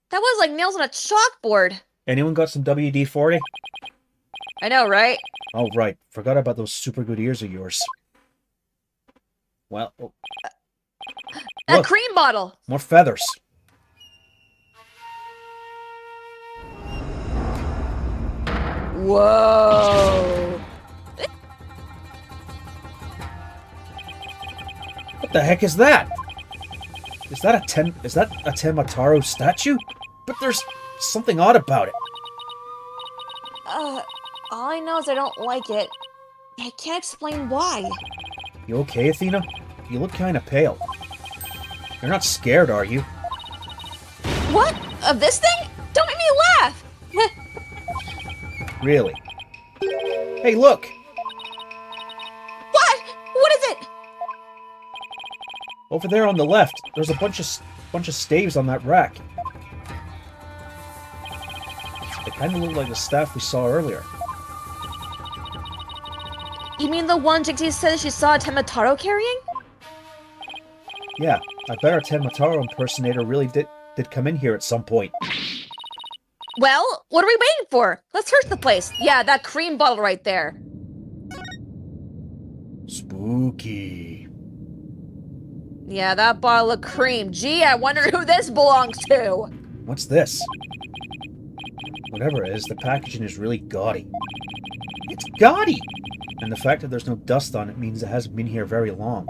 That was like nails on a chalkboard. Anyone got some WD-40? I know, right? Oh, right. Forgot about those super good ears of yours. Well, oh, A look, cream bottle. more feathers. Whoa. What the heck is that? Is that a Temataro statue? But there's something odd about it. All I know is I don't like it. I can't explain why. You okay, Athena? You look kind of pale. You're not scared, are you? What? Of this thing? Don't make me laugh! Really? Hey, look! What? What is it? Over there on the left, there's a bunch of staves on that rack. They kind of look like the staff we saw earlier. You mean the one Jixie said she saw a Temataro carrying? Yeah, I bet our Temataro impersonator really did come in here at some point. Well, what are we waiting for? Let's search the place. Yeah, that cream bottle right there. Spooky. Yeah, that bottle of cream. Gee, I wonder who this belongs to. What's this? Whatever it is, the packaging is really gaudy. It's gaudy! And the fact that there's no dust on it means it hasn't been here very long.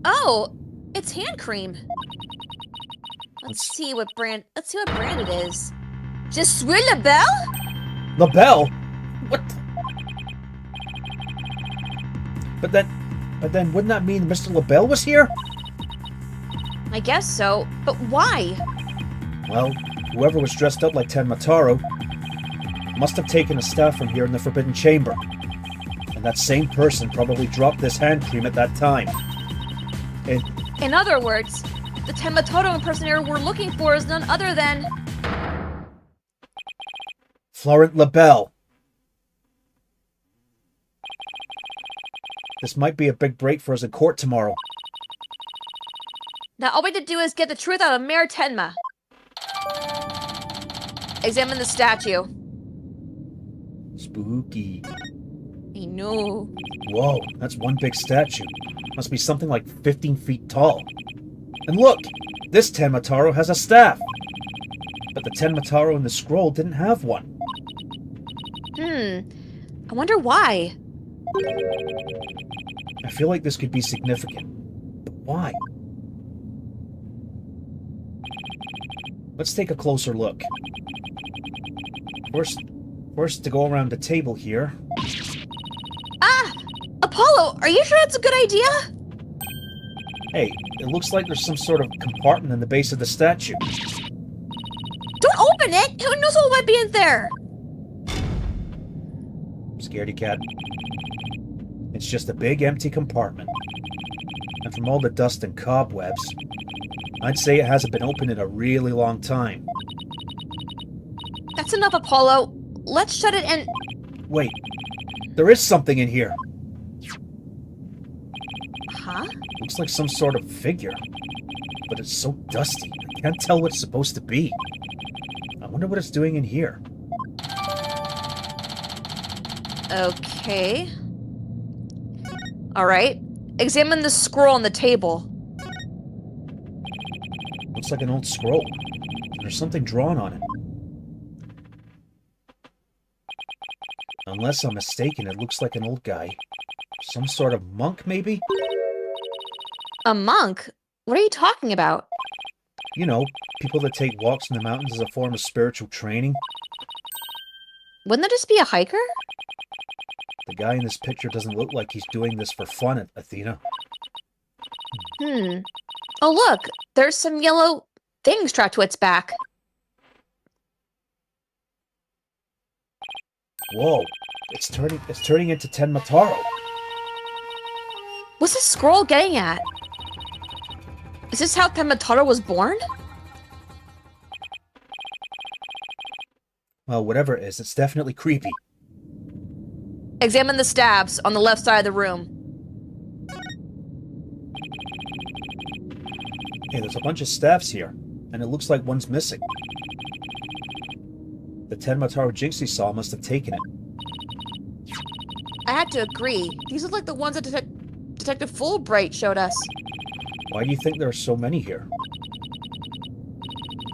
Oh, it's hand cream. Let's see what brand it is. Je suis la belle? La Belle? What? But then, wouldn't that mean Mr. LaBelle was here? I guess so, but why? Well, whoever was dressed up like Temataro must have taken a staff from here in the Forbidden Chamber. And that same person probably dropped this hand cream at that time. In other words, the Temataro impersonator we're looking for is none other than... Florent LaBelle. This might be a big break for us in court tomorrow. Now all we have to do is get the truth out of Mayor Tenma. Examine the statue. Spooky. I know. Whoa, that's one big statue. Must be something like 15 feet tall. And look! This Temataro has a staff! But the Temataro in the scroll didn't have one. I wonder why. I feel like this could be significant. But why? Let's take a closer look. First to go around the table here. Ah! Apollo, are you sure that's a good idea? Hey, it looks like there's some sort of compartment in the base of the statue. Don't open it! Who knows what might be in there? Scaredy cat. It's just a big empty compartment. And from all the dust and cobwebs, I'd say it hasn't been opened in a really long time. That's enough, Apollo. Let's shut it and... Wait, there is something in here. Huh? Looks like some sort of figure. But it's so dusty, I can't tell what it's supposed to be. I wonder what it's doing in here. Okay. Alright. Examine the scroll on the table. Looks like an old scroll. There's something drawn on it. Unless I'm mistaken, it looks like an old guy. Some sort of monk, maybe? A monk? What are you talking about? You know, people that take walks in the mountains as a form of spiritual training. Wouldn't that just be a hiker? The guy in this picture doesn't look like he's doing this for fun, Athena. Oh, look! There's some yellow things strapped to its back. Whoa! It's turning into Tenmataro. What's this scroll getting at? Is this how Tenmataro was born? Well, whatever it is, it's definitely creepy. Examine the stabs on the left side of the room. Okay, there's a bunch of staffs here, and it looks like one's missing. The Tenmataro Jinxie saw must have taken it. I had to agree. These look like the ones that Detective Fulbright showed us. Why do you think there are so many here?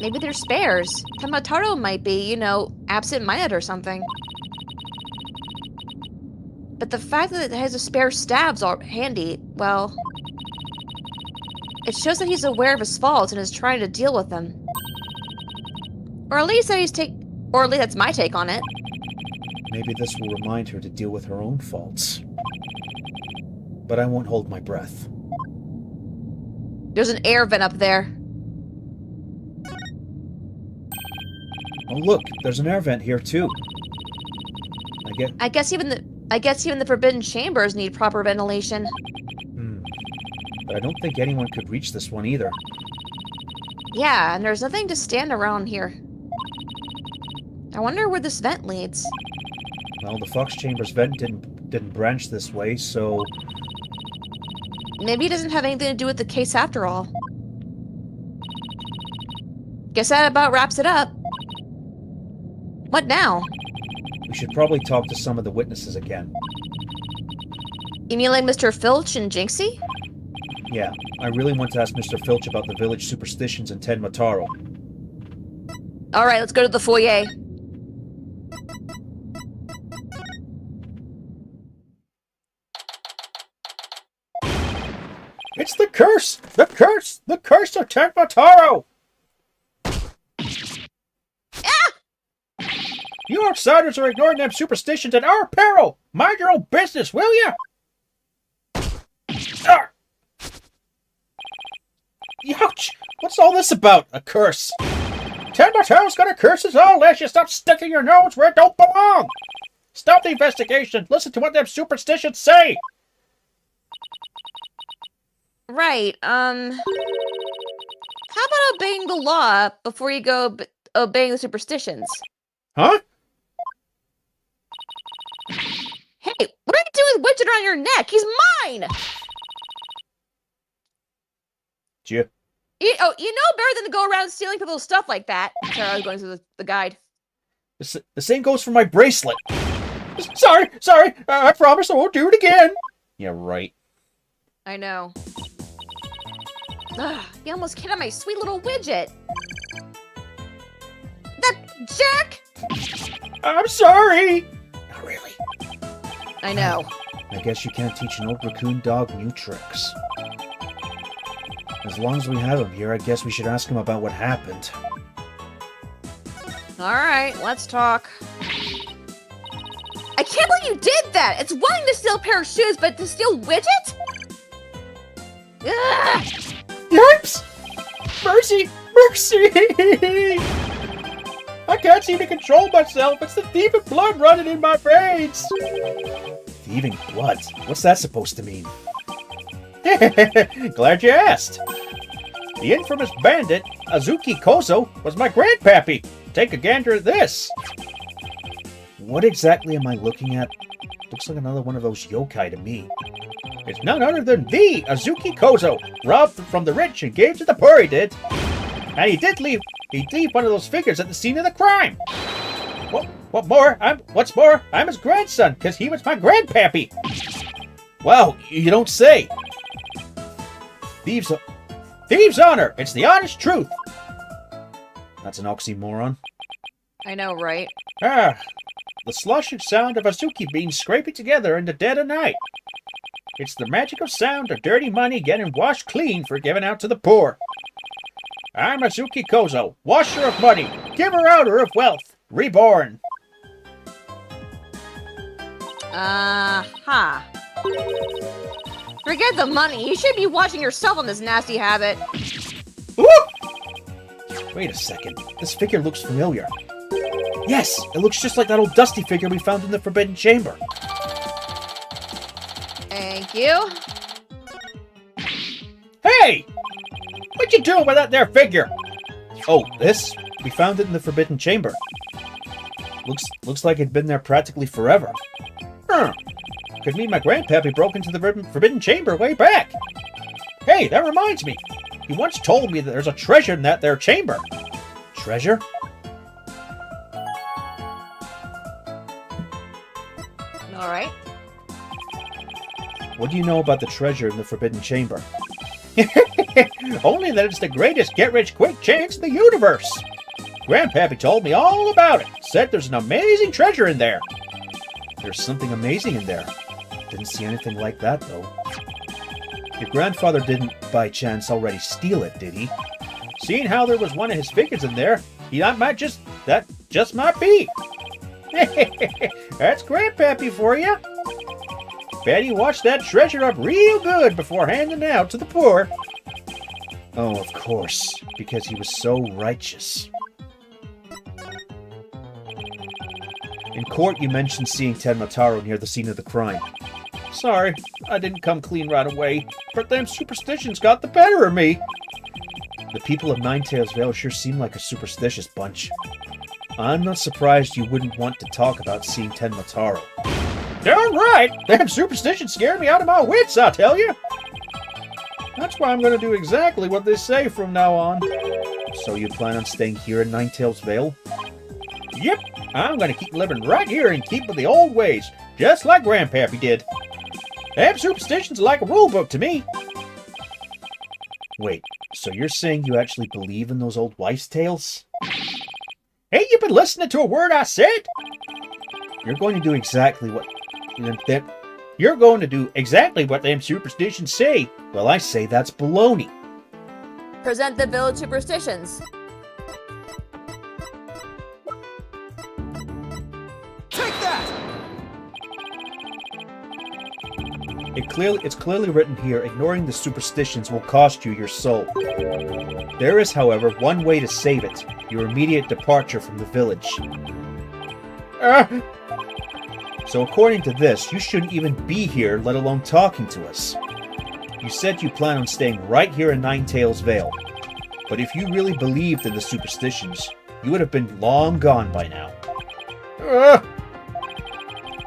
Maybe they're spares. Tenmataro might be, you know, absent-minded or something. But the fact that it has a spare stabs all handy, well... It shows that he's aware of his faults and is trying to deal with them. Or at least that's my take on it. Maybe this will remind her to deal with her own faults. But I won't hold my breath. There's an air vent up there. Oh look, there's an air vent here too. I guess even the forbidden chambers need proper ventilation. But I don't think anyone could reach this one either. Yeah, and there's nothing to stand around here. I wonder where this vent leads. Well, the Fox Chambers vent didn't branch this way, so... Maybe it doesn't have anything to do with the case after all. Guess that about wraps it up. What now? We should probably talk to some of the witnesses again. You mean like Mr. Filch and Jinxie? Yeah, I really want to ask Mr. Filch about the village superstitions in Tenmataro. Alright, let's go to the foyer. It's the curse! The curse! The curse of Tenmataro! You outsiders are ignoring them superstitions at our peril! Mind your own business, will ya? Ouch! What's all this about? A curse? Tenmataro's gonna curse us all unless you stop sticking your nose where it don't belong! Stop the investigation! Listen to what them superstitions say! Right, how about obeying the law before you go obeying the superstitions? Huh? Hey, what are you doing with Widget around your neck? He's mine! Gee. You know better than to go around stealing people's stuff like that. Sorry, I was going through the guide. The same goes for my bracelet. Sorry, I promise I won't do it again. Yeah, right. I know. Ugh, you almost hit on my sweet little Widget. That jerk! I'm sorry. Not really. I know. I guess you can't teach an old raccoon dog new tricks. As long as we have him here, I guess we should ask him about what happened. Alright, let's talk. I can't believe you did that! It's one thing to steal a pair of shoes, but to steal Widget? Ugh! Yipes! Mercy! Mercy! I can't seem to control myself. It's the thieving blood running in my veins. Thieving blood? What's that supposed to mean? Glad you asked. The infamous bandit, Azuki Kozo, was my grandpappy. Take a gander at this. What exactly am I looking at? Looks like another one of those yokai to me. It's none other than the Azuki Kozo, robbed from the rich and gave to the poor, he did. And he'd leave one of those figures at the scene of the crime. What's more, I'm his grandson, because he was my grandpappy. Wow, you don't say. Thieves' honor, it's the honest truth. That's an oxymoron. I know, right? The slush and sound of Azuki beans scraping together in the dead of night. It's the magic of sound of dirty money getting washed clean for giving out to the poor. I'm Azuki Kozo, washer of money, giver outer of wealth, reborn. Forget the money. You should be watching yourself on this nasty habit. Woo! Wait a second. This figure looks familiar. Yes, it looks just like that old Dusty figure we found in the Forbidden Chamber. Thank you. Hey! What you doing with that there figure? Oh, this? We found it in the Forbidden Chamber. Looks like it'd been there practically forever. Huh. Could mean my grandpappy broke into the Forbidden Chamber way back. Hey, that reminds me. He once told me that there's a treasure in that there chamber. Treasure? Alright. What do you know about the treasure in the Forbidden Chamber? Only that it's the greatest get-rich-quick chance in the universe. Grandpappy told me all about it. Said there's an amazing treasure in there. There's something amazing in there. Didn't see anything like that, though. Your grandfather didn't, by chance, already steal it, did he? Seeing how there was one of his figures in there, that just might be. That's Grandpappy for you. Bet he watched that treasure up real good before handing it out to the poor. Oh, of course, because he was so righteous. In court, you mentioned seeing Tenma Taro near the scene of the crime. Sorry, I didn't come clean right away, but them superstitions got the better of me. The people of Ninetails Vale sure seem like a superstitious bunch. I'm not surprised you wouldn't want to talk about seeing Tenma Taro. Darn right! Them superstitions scare me out of my wits, I tell you! That's why I'm going to do exactly what they say from now on. So you plan on staying here in Ninetails Vale? Yep, I'm going to keep living right here and keep with the old ways, just like Grandpappy did. Them superstitions are like a rule book to me. Wait, so you're saying you actually believe in those old wives' tales? Hey, you been listening to a word I said? You're going to do exactly what them superstitions say. Well, I say that's baloney. Present the village superstitions. Take that! It's clearly written here, ignoring the superstitions will cost you your soul. There is, however, one way to save it, your immediate departure from the village. So according to this, you shouldn't even be here, let alone talking to us. You said you plan on staying right here in Ninetails Vale. But if you really believed in the superstitions, you would have been long gone by now.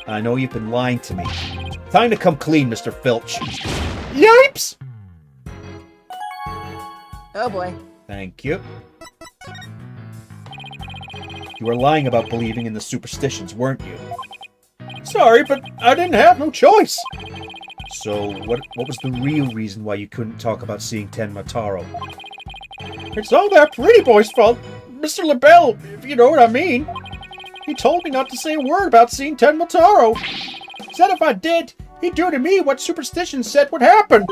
I know you've been lying to me. Time to come clean, Mr. Filch. Yipes! Oh boy. Thank you. You were lying about believing in the superstitions, weren't you? Sorry, but I didn't have no choice. So, what was the real reason why you couldn't talk about seeing Tenma Taro? It's all that pretty boy's fault, Mr. LaBelle, if you know what I mean. He told me not to say a word about seeing Tenma Taro. Said if I did, he'd do to me what superstitions said would happen.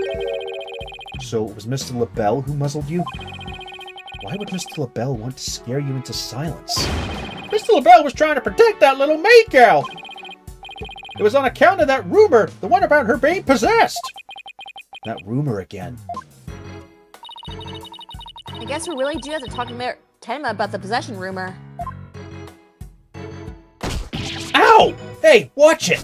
So it was Mr. LaBelle who muzzled you? Why would Mr. LaBelle want to scare you into silence? Mr. LaBelle was trying to protect that little maid gal. It was on account of that rumor, the one about her being possessed. That rumor again. I guess we really do have to talk to Tenma about the possession rumor. Ow! Hey, watch it!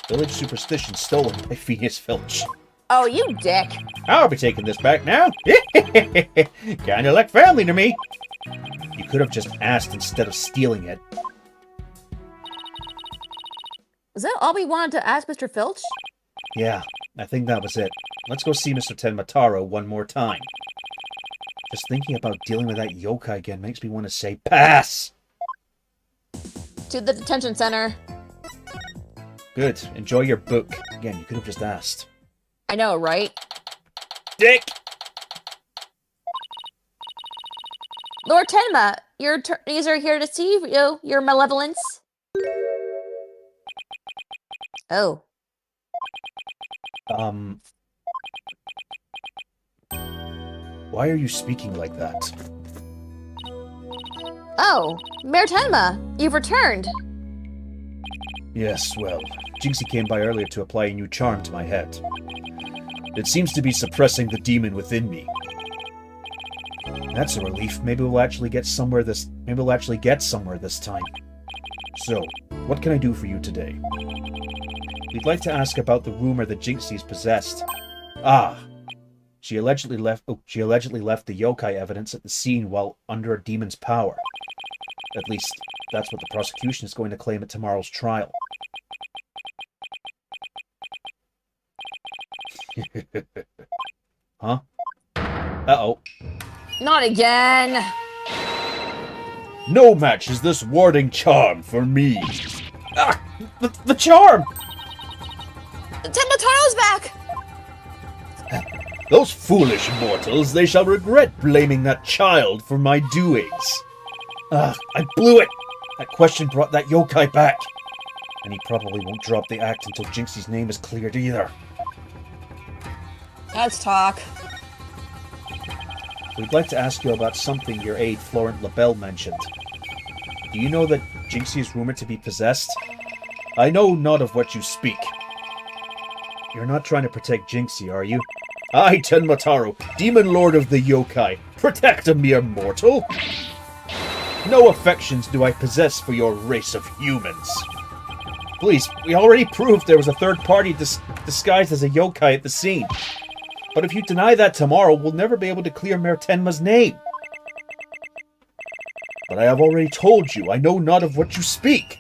Village superstition stolen by Phineas Filch. Oh, you dick. I'll be taking this back now. Kinda like family to me. You could have just asked instead of stealing it. Was that all we wanted to ask Mr. Filch? Yeah, I think that was it. Let's go see Mr. Tenma Taro one more time. Just thinking about dealing with that yokai again makes me want to say pass! To the detention center. Good. Enjoy your book. Again, you could have just asked. I know, right? Dick! Lord Tenma, your attorneys are here to see you, your malevolence. Oh. Why are you speaking like that? Oh, Mayor Tenma, you've returned. Yes, well, Jinxie came by earlier to apply a new charm to my head. It seems to be suppressing the demon within me. That's a relief. Maybe we'll actually get somewhere this time. So, what can I do for you today? We'd like to ask about the rumor that Jinxie's possessed. Ah! She allegedly left the yokai evidence at the scene while under a demon's power. At least, that's what the prosecution is going to claim at tomorrow's trial. Huh? Uh-oh. Not again! No matches this warding charm for me. Ah! The charm! Tenmataro's back! Those foolish mortals, they shall regret blaming that child for my doings. Ah, I blew it! That question brought that yokai back. And he probably won't drop the act until Jinxie's name is cleared either. Let's talk. We'd like to ask you about something your aide Florent Labelle mentioned. Do you know that Jinxie is rumored to be possessed? I know not of what you speak. You're not trying to protect Jinxie, are you? I, Tenmataro, Demon Lord of the Yokai, protect a mere mortal? No affections do I possess for your race of humans. Please, we already proved there was a third party disguised as a yokai at the scene. But if you deny that tomorrow, we'll never be able to clear Mayor Tenma's name. But I have already told you, I know not of what you speak.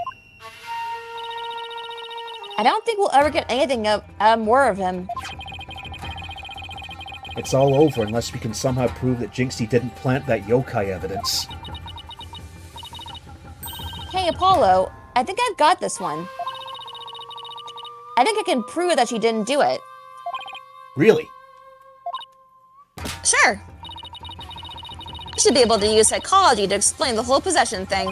I don't think we'll ever get anything more of him. It's all over unless we can somehow prove that Jinxie didn't plant that yokai evidence. Hey, Apollo, I think I've got this one. I think I can prove that she didn't do it. Really? Sure. You should be able to use psychology to explain the whole possession thing.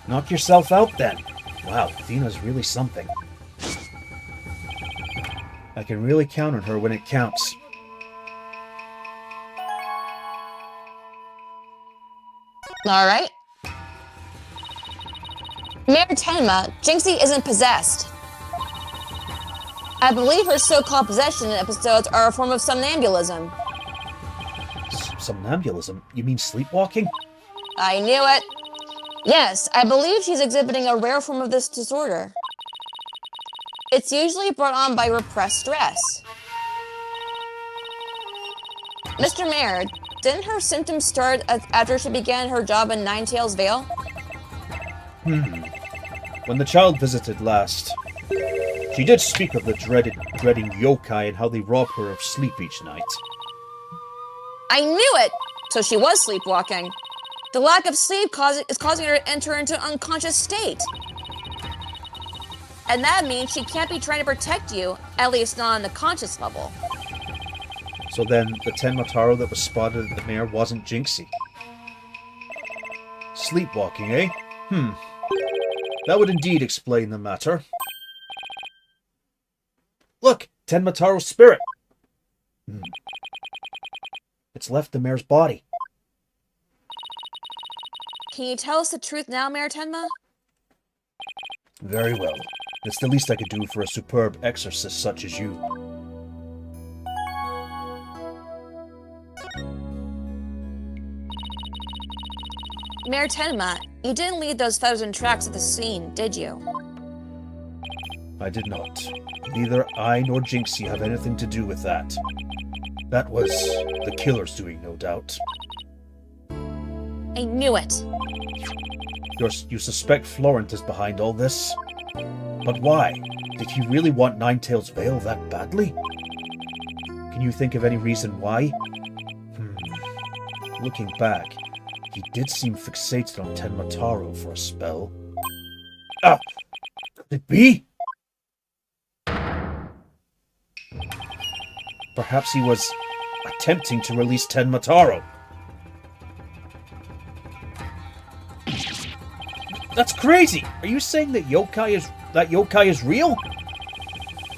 Knock yourself out then. Wow, Athena's really something. I can really count on her when it counts. Alright. Mayor Tenma, Jinxie isn't possessed. I believe her so-called possession episodes are a form of somnambulism. Somnambulism? You mean sleepwalking? I knew it. Yes, I believe she's exhibiting a rare form of this disorder. It's usually brought on by repressed stress. Mr. Mayor, didn't her symptoms start after she began her job in Ninetails Vale? When the child visited last, she did speak of the dreading yokai and how they rob her of sleep each night. I knew it! So she was sleepwalking. The lack of sleep is causing her to enter into an unconscious state. And that means she can't be trying to protect you, at least not on the conscious level. So then, the Tenmataro that was spotted at the mayor wasn't Jinxie. Sleepwalking, eh? That would indeed explain the matter. Look! Tenmataro's spirit! It's left the mayor's body. Can you tell us the truth now, Mayor Tenma? Very well. It's the least I could do for a superb exorcist such as you. Mayor Tenma, you didn't leave those feathers and tracks at the scene, did you? I did not. Neither I nor Jinxie have anything to do with that. That was the killer's doing, no doubt. I knew it. You suspect Florent is behind all this? But why? Did he really want Ninetails Vale that badly? Can you think of any reason why? Looking back, he did seem fixated on Tenmataro for a spell. Ah! Could it be? Perhaps he was attempting to release Tenmataro. That's crazy! Are you saying that yokai is real?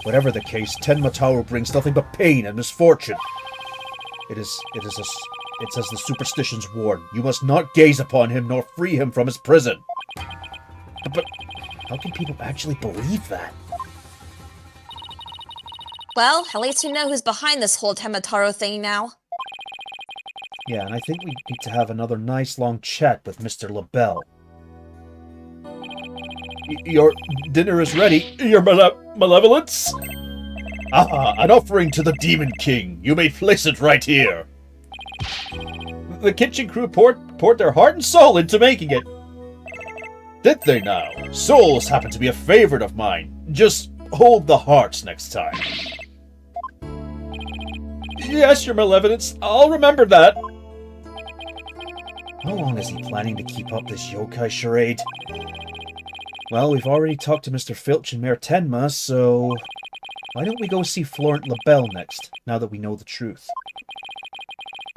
Whatever the case, Tenmataro brings nothing but pain and misfortune. It's as the superstitions warn. You must not gaze upon him nor free him from his prison. But How can people actually believe that? Well, at least we know who's behind this whole Temataro thing now. Yeah, and I think we need to have another nice long chat with Mr. LaBelle. Your dinner is ready, your malevolence. Ah, an offering to the Demon King. You may place it right here. The kitchen crew poured their heart and soul into making it. Did they now? Souls happen to be a favorite of mine. Just hold the hearts next time. Yes, your malevolence. I'll remember that. How long is he planning to keep up this yokai charade? Well, we've already talked to Mr. Filch and Mayor Tenma, so why don't we go see Florent LaBelle next, now that we know the truth?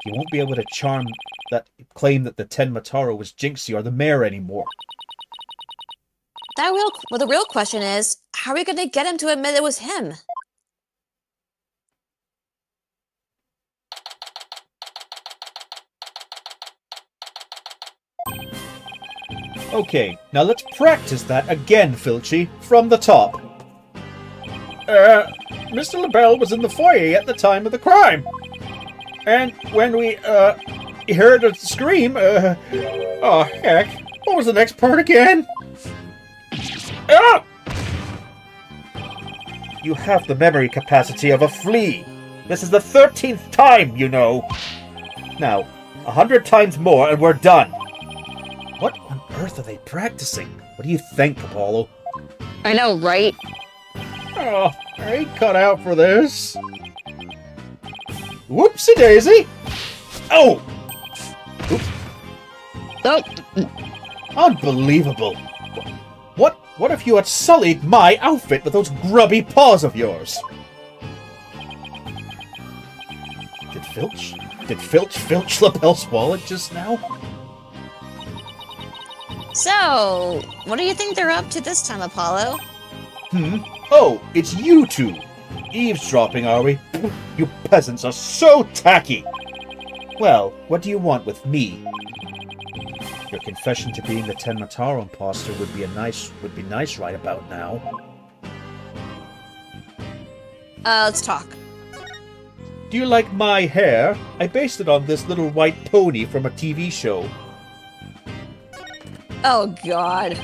He won't be able to claim that the Tenmataro was Jinxie or the mayor anymore. The real question is, how are we going to get him to admit it was him? Okay, now let's practice that again, Filchy, from the top. Mr. LaBelle was in the foyer at the time of the crime. And when we, heard a scream, oh heck, what was the next part again? Ah! You have the memory capacity of a flea. This is the 13th time, you know. Now, 100 times more and we're done. What on earth are they practicing? What do you think, Apollo? I know, right? Oh, I ain't cut out for this. Whoopsie daisy! Oh! Oops. Oh, Unbelievable. What if you had sullied my outfit with those grubby paws of yours? Did Filch filch LaBelle's wallet just now? so, what do you think they're up to this time, Apollo? Oh, it's you two. Eavesdropping, are we? You peasants are so tacky. Well, what do you want with me? Your confession to being the Tenmataro imposter would be nice right about now. Let's talk. Do you like my hair? I based it on this little white pony from a TV show. Oh, God.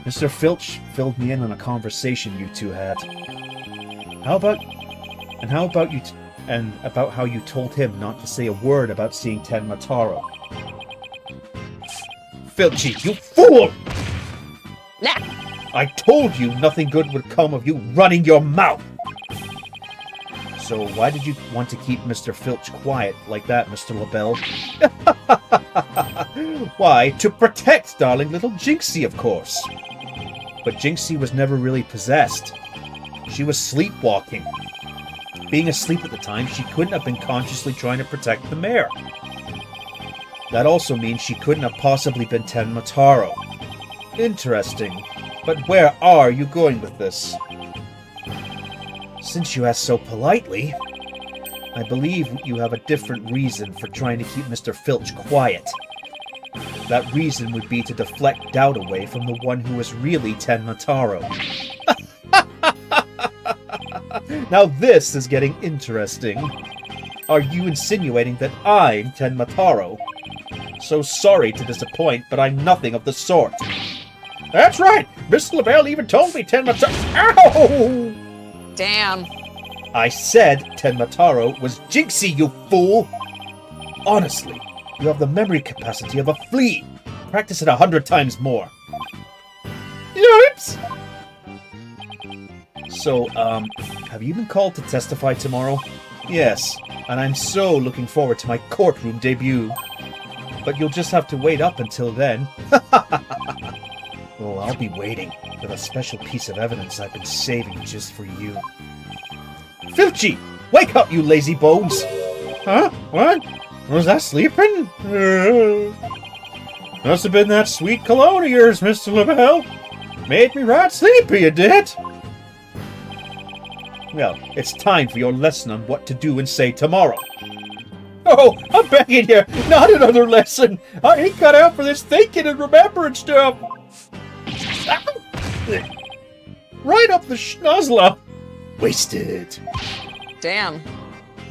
Mr. Filch filled me in on a conversation you two had. How about how you told him not to say a word about seeing Tenmataro. Filchy, you fool! Nah. I told you nothing good would come of you running your mouth! So why did you want to keep Mr. Filch quiet like that, Mr. LaBelle? Why, to protect darling little Jinxie, of course. But Jinxie was never really possessed. She was sleepwalking. Being asleep at the time, she couldn't have been consciously trying to protect the mayor. That also means she couldn't have possibly been Tenmataro. Interesting. But where are you going with this? Since you ask so politely, I believe you have a different reason for trying to keep Mr. Filch quiet. That reason would be to deflect doubt away from the one who was really Tenmataro. Now this is getting interesting. Are you insinuating that I'm Tenmataro? So sorry to disappoint, but I'm nothing of the sort. That's right! Mr. LaBelle even told me Tenmataro— Ow! Damn. I said Tenmataro was Jinxie, you fool! Honestly, you have the memory capacity of a flea. Practice it 100 times more. Yipes! So, have you been called to testify tomorrow? Yes, and I'm so looking forward to my courtroom debut. But you'll just have to wait up until then. Well, I'll be waiting for the special piece of evidence I've been saving just for you. Filchy! Wake up, you lazy bones! Huh? What? Was I sleeping? Must have been that sweet cologne of yours, Mr. LaBelle. Made me right sleepy, it did. Well, it's time for your lesson on what to do and say tomorrow. No, I'm begging you, not another lesson. I ain't cut out for this thinking and remembering stuff. Right up the schnozzler. Wasted. Damn.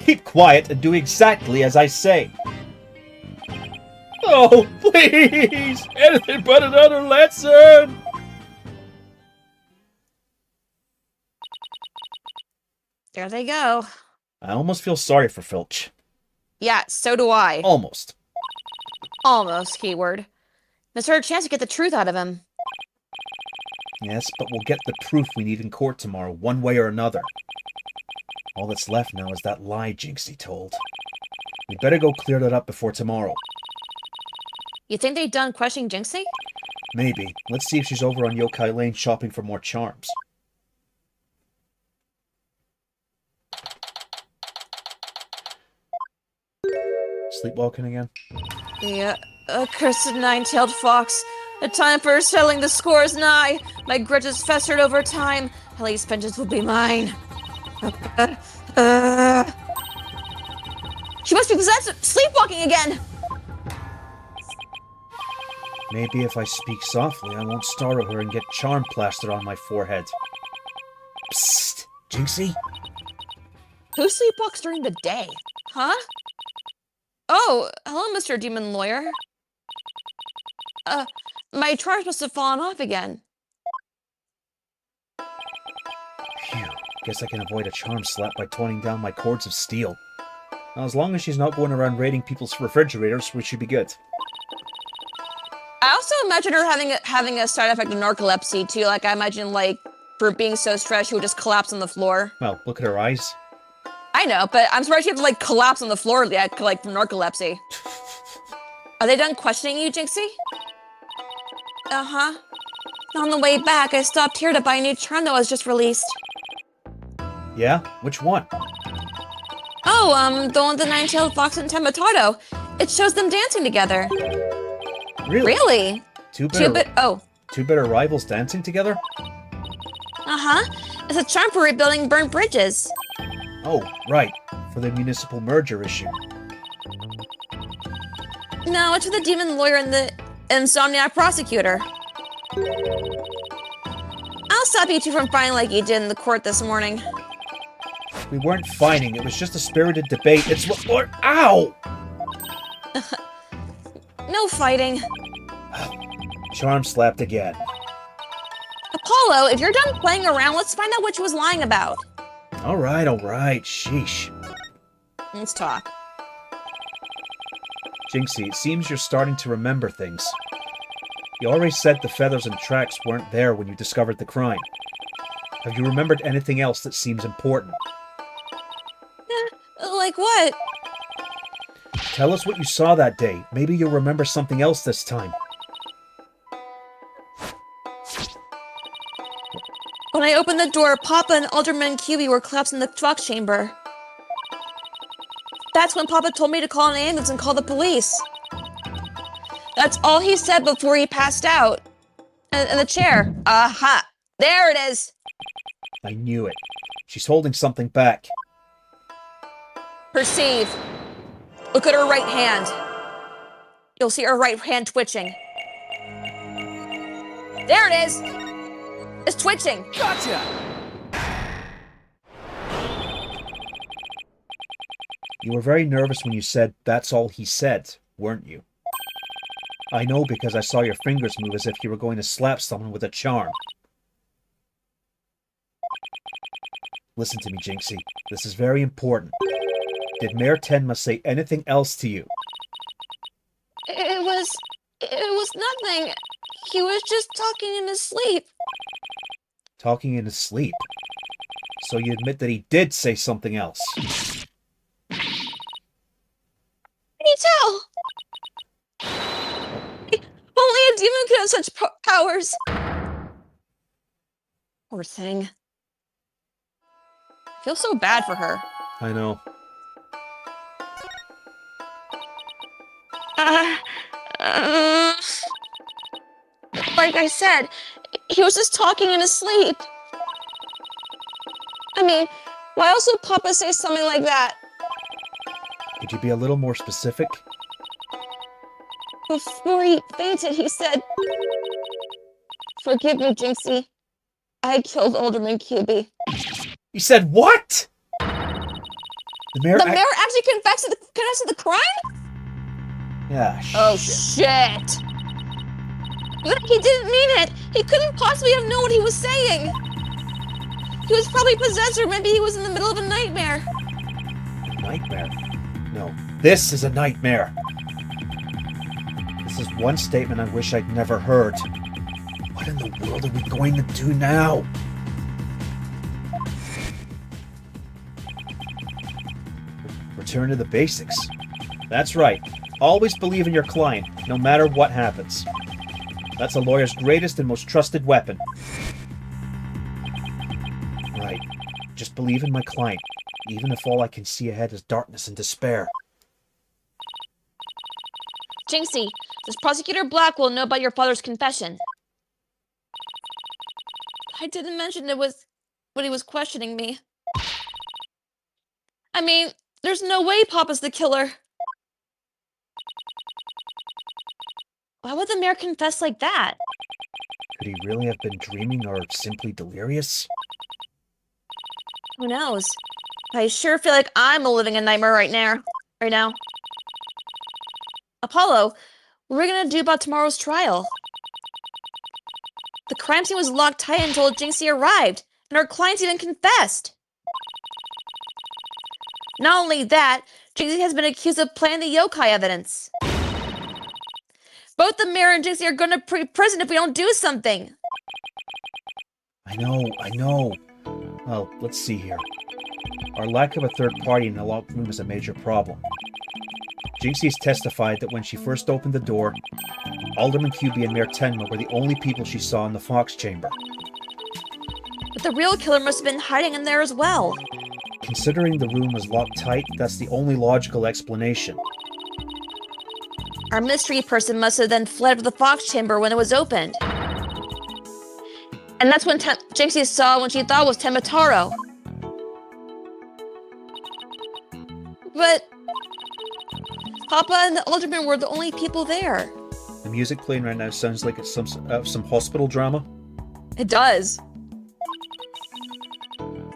Keep quiet and do exactly as I say. Oh, please! Anything but another lesson! There they go. I almost feel sorry for Filch. Yeah, so do I. Almost. Almost, keyword. Missed our chance to get the truth out of him. Yes, but we'll get the proof we need in court tomorrow, one way or another. All that's left now is that lie Jinxie told. We'd better go clear that up before tomorrow. You think they've done questioning Jinxie? Maybe. Let's see if she's over on Yokai Lane shopping for more charms. Sleepwalking again? The accursed nine-tailed fox. The time for settling the score is nigh. My grudges festered over time. Helly's vengeance will be mine. She must be possessed, sleepwalking again! Maybe if I speak softly, I won't startle her and get charm plastered on my forehead. Psst! Jinxie? Who sleepwalks during the day? Huh? Oh, hello, Mr. Demon Lawyer. My charge must have fallen off again. Phew. Guess I can avoid a charm slap by toning down my cords of steel. Now, as long as she's not going around raiding people's refrigerators, we should be good. I also imagine her having a side effect of narcolepsy, too. Like, I imagine, like, for being so stressed, she would just collapse on the floor. Well, look at her eyes. I know, but I'm surprised she had to, like, collapse on the floor, like, from narcolepsy. Are they done questioning you, Jinxie? Uh-huh. On the way back, I stopped here to buy a new charm that was just released. Yeah? Which one? Oh, the one with the nine-tailed fox and Tematodo. It shows them dancing together. Really? Really? Two bitter Oh. rivals dancing together? Uh-huh. It's a charm for rebuilding burnt bridges. Oh, right. For the municipal merger issue. No, it's for the demon lawyer and the insomniac prosecutor. I'll stop you two from fighting like you did in the court this morning. We weren't fighting. It was just a spirited debate. It's what... Or, ow! No fighting. Charm slapped again. Apollo, if you're done playing around, let's find out what she was lying about. All right. Sheesh. Let's talk. Jinxie, it seems you're starting to remember things. You already said the feathers and tracks weren't there when you discovered the crime. Have you remembered anything else that seems important? Like what? Tell us what you saw that day. Maybe you'll remember something else this time. When I opened the door, Papa and Alderman QB were collapsed in the fox chamber. That's when Papa told me to call an ambulance and call the police. That's all he said before he passed out. In the chair. Aha! There it is! I knew it. She's holding something back. Perceive. Look at her right hand. You'll see her right hand twitching. There it is! It's twitching! Gotcha! You were very nervous when you said, "That's all he said," weren't you? I know because I saw your fingers move as if you were going to slap someone with a charm. Listen to me, Jinxie. This is very important. Did Mayor Tenma say anything else to you? It was nothing. He was just talking in his sleep. Talking in his sleep? So you admit that he did say something else? How can you tell? Only a demon could have such powers. Poor thing. I feel so bad for her. I know. Like I said, he was just talking in his sleep. I mean, why else would Papa say something like that? Could you be a little more specific? Before he fainted, he said, "Forgive me, Jinxie. I killed Alderman QB." He said what? The mayor. The mayor actually confessed to the crime? Yeah. Oh, shit. But he didn't mean it. He couldn't possibly have known what he was saying. He was probably possessed, or maybe he was in the middle of a nightmare. Nightmare? No. This is a nightmare. This is one statement I wish I'd never heard. What in the world are we going to do now? Return to the basics. That's right. Always believe in your client, no matter what happens. That's a lawyer's greatest and most trusted weapon. Right. Just believe in my client, even if all I can see ahead is darkness and despair. Jinxie, does Prosecutor Blackwell know about your father's confession? I didn't mention it was when he was questioning me. I mean, there's no way Papa's the killer. Why would the mayor confess like that? Could he really have been dreaming or simply delirious? Who knows? I sure feel like I'm living a nightmare right now. Apollo, what are we gonna do about tomorrow's trial? The crime scene was locked tight until Jinxie arrived, and our clients even confessed. Not only that, Jinxie has been accused of planting the yokai evidence. Both the mayor and Jinxie are going to prison if we don't do something. I know. Well, let's see here. Our lack of a third party in the locked room is a major problem. Jinxie's testified that when she first opened the door, Alderman QB and Mayor Tenma were the only people she saw in the Fox chamber. But the real killer must have been hiding in there as well. Considering the room was locked tight, that's the only logical explanation. Our mystery person must have then fled to the Fox chamber when it was opened. And that's when Jinxie saw what she thought was Temataro. But Papa and the Alderman were the only people there. The music playing right now sounds like it's some hospital drama. It does.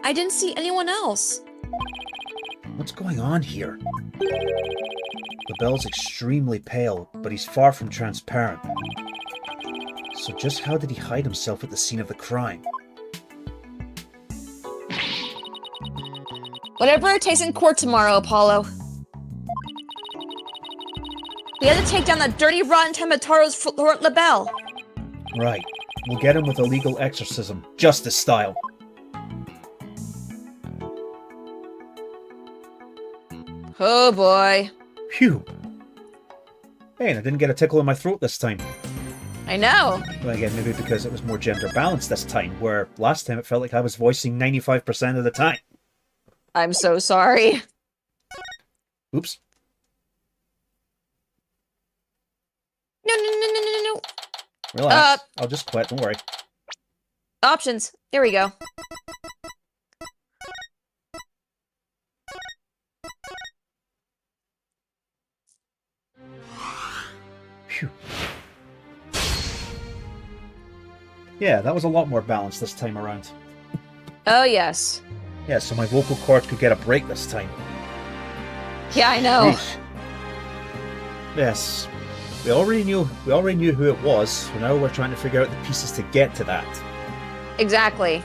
I didn't see anyone else. What's going on here? The bell's extremely pale, but he's far from transparent. So just how did he hide himself at the scene of the crime? Whatever it takes in court tomorrow, Apollo. We have to take down that dirty, rotten Temataro's Fort LaBelle. Right. We'll get him with a legal exorcism, justice style. Oh boy. Phew. Hey, and I didn't get a tickle in my throat this time. I know. Well, again, maybe because it was more gender balanced this time, where last time it felt like I was voicing 95% of the time. I'm so sorry. Oops. No. Relax. I'll just quit, don't worry. Options. There we go. Phew. Yeah, that was a lot more balanced this time around. Oh, yes. Yeah, so my vocal cords could get a break this time. Yeah, I know. Yeesh. Yes. We already knew who it was, so now we're trying to figure out the pieces to get to that. Exactly.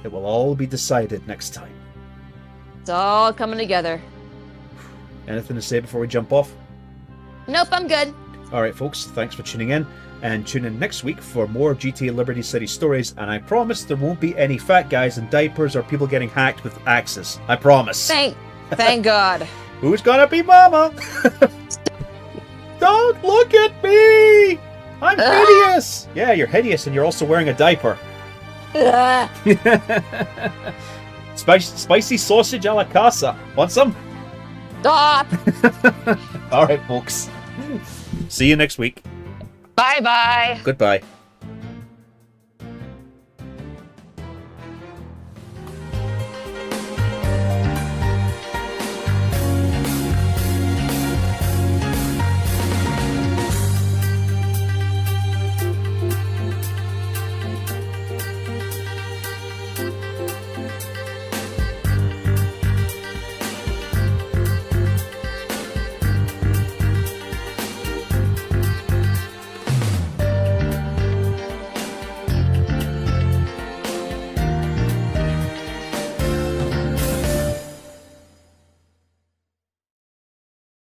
It will all be decided next time. It's all coming together. Anything to say before we jump off? Nope, I'm good. Alright folks, thanks for tuning in, and tune in next week for more GTA Liberty City stories, and I promise there won't be any fat guys in diapers or people getting hacked with axes. I promise. Thank God. Who's gonna be Mama? Don't look at me! I'm hideous! Yeah, you're hideous and you're also wearing a diaper. Spicy sausage a la casa. Want some? Stop. Alright folks. See you next week. Bye-bye. Goodbye.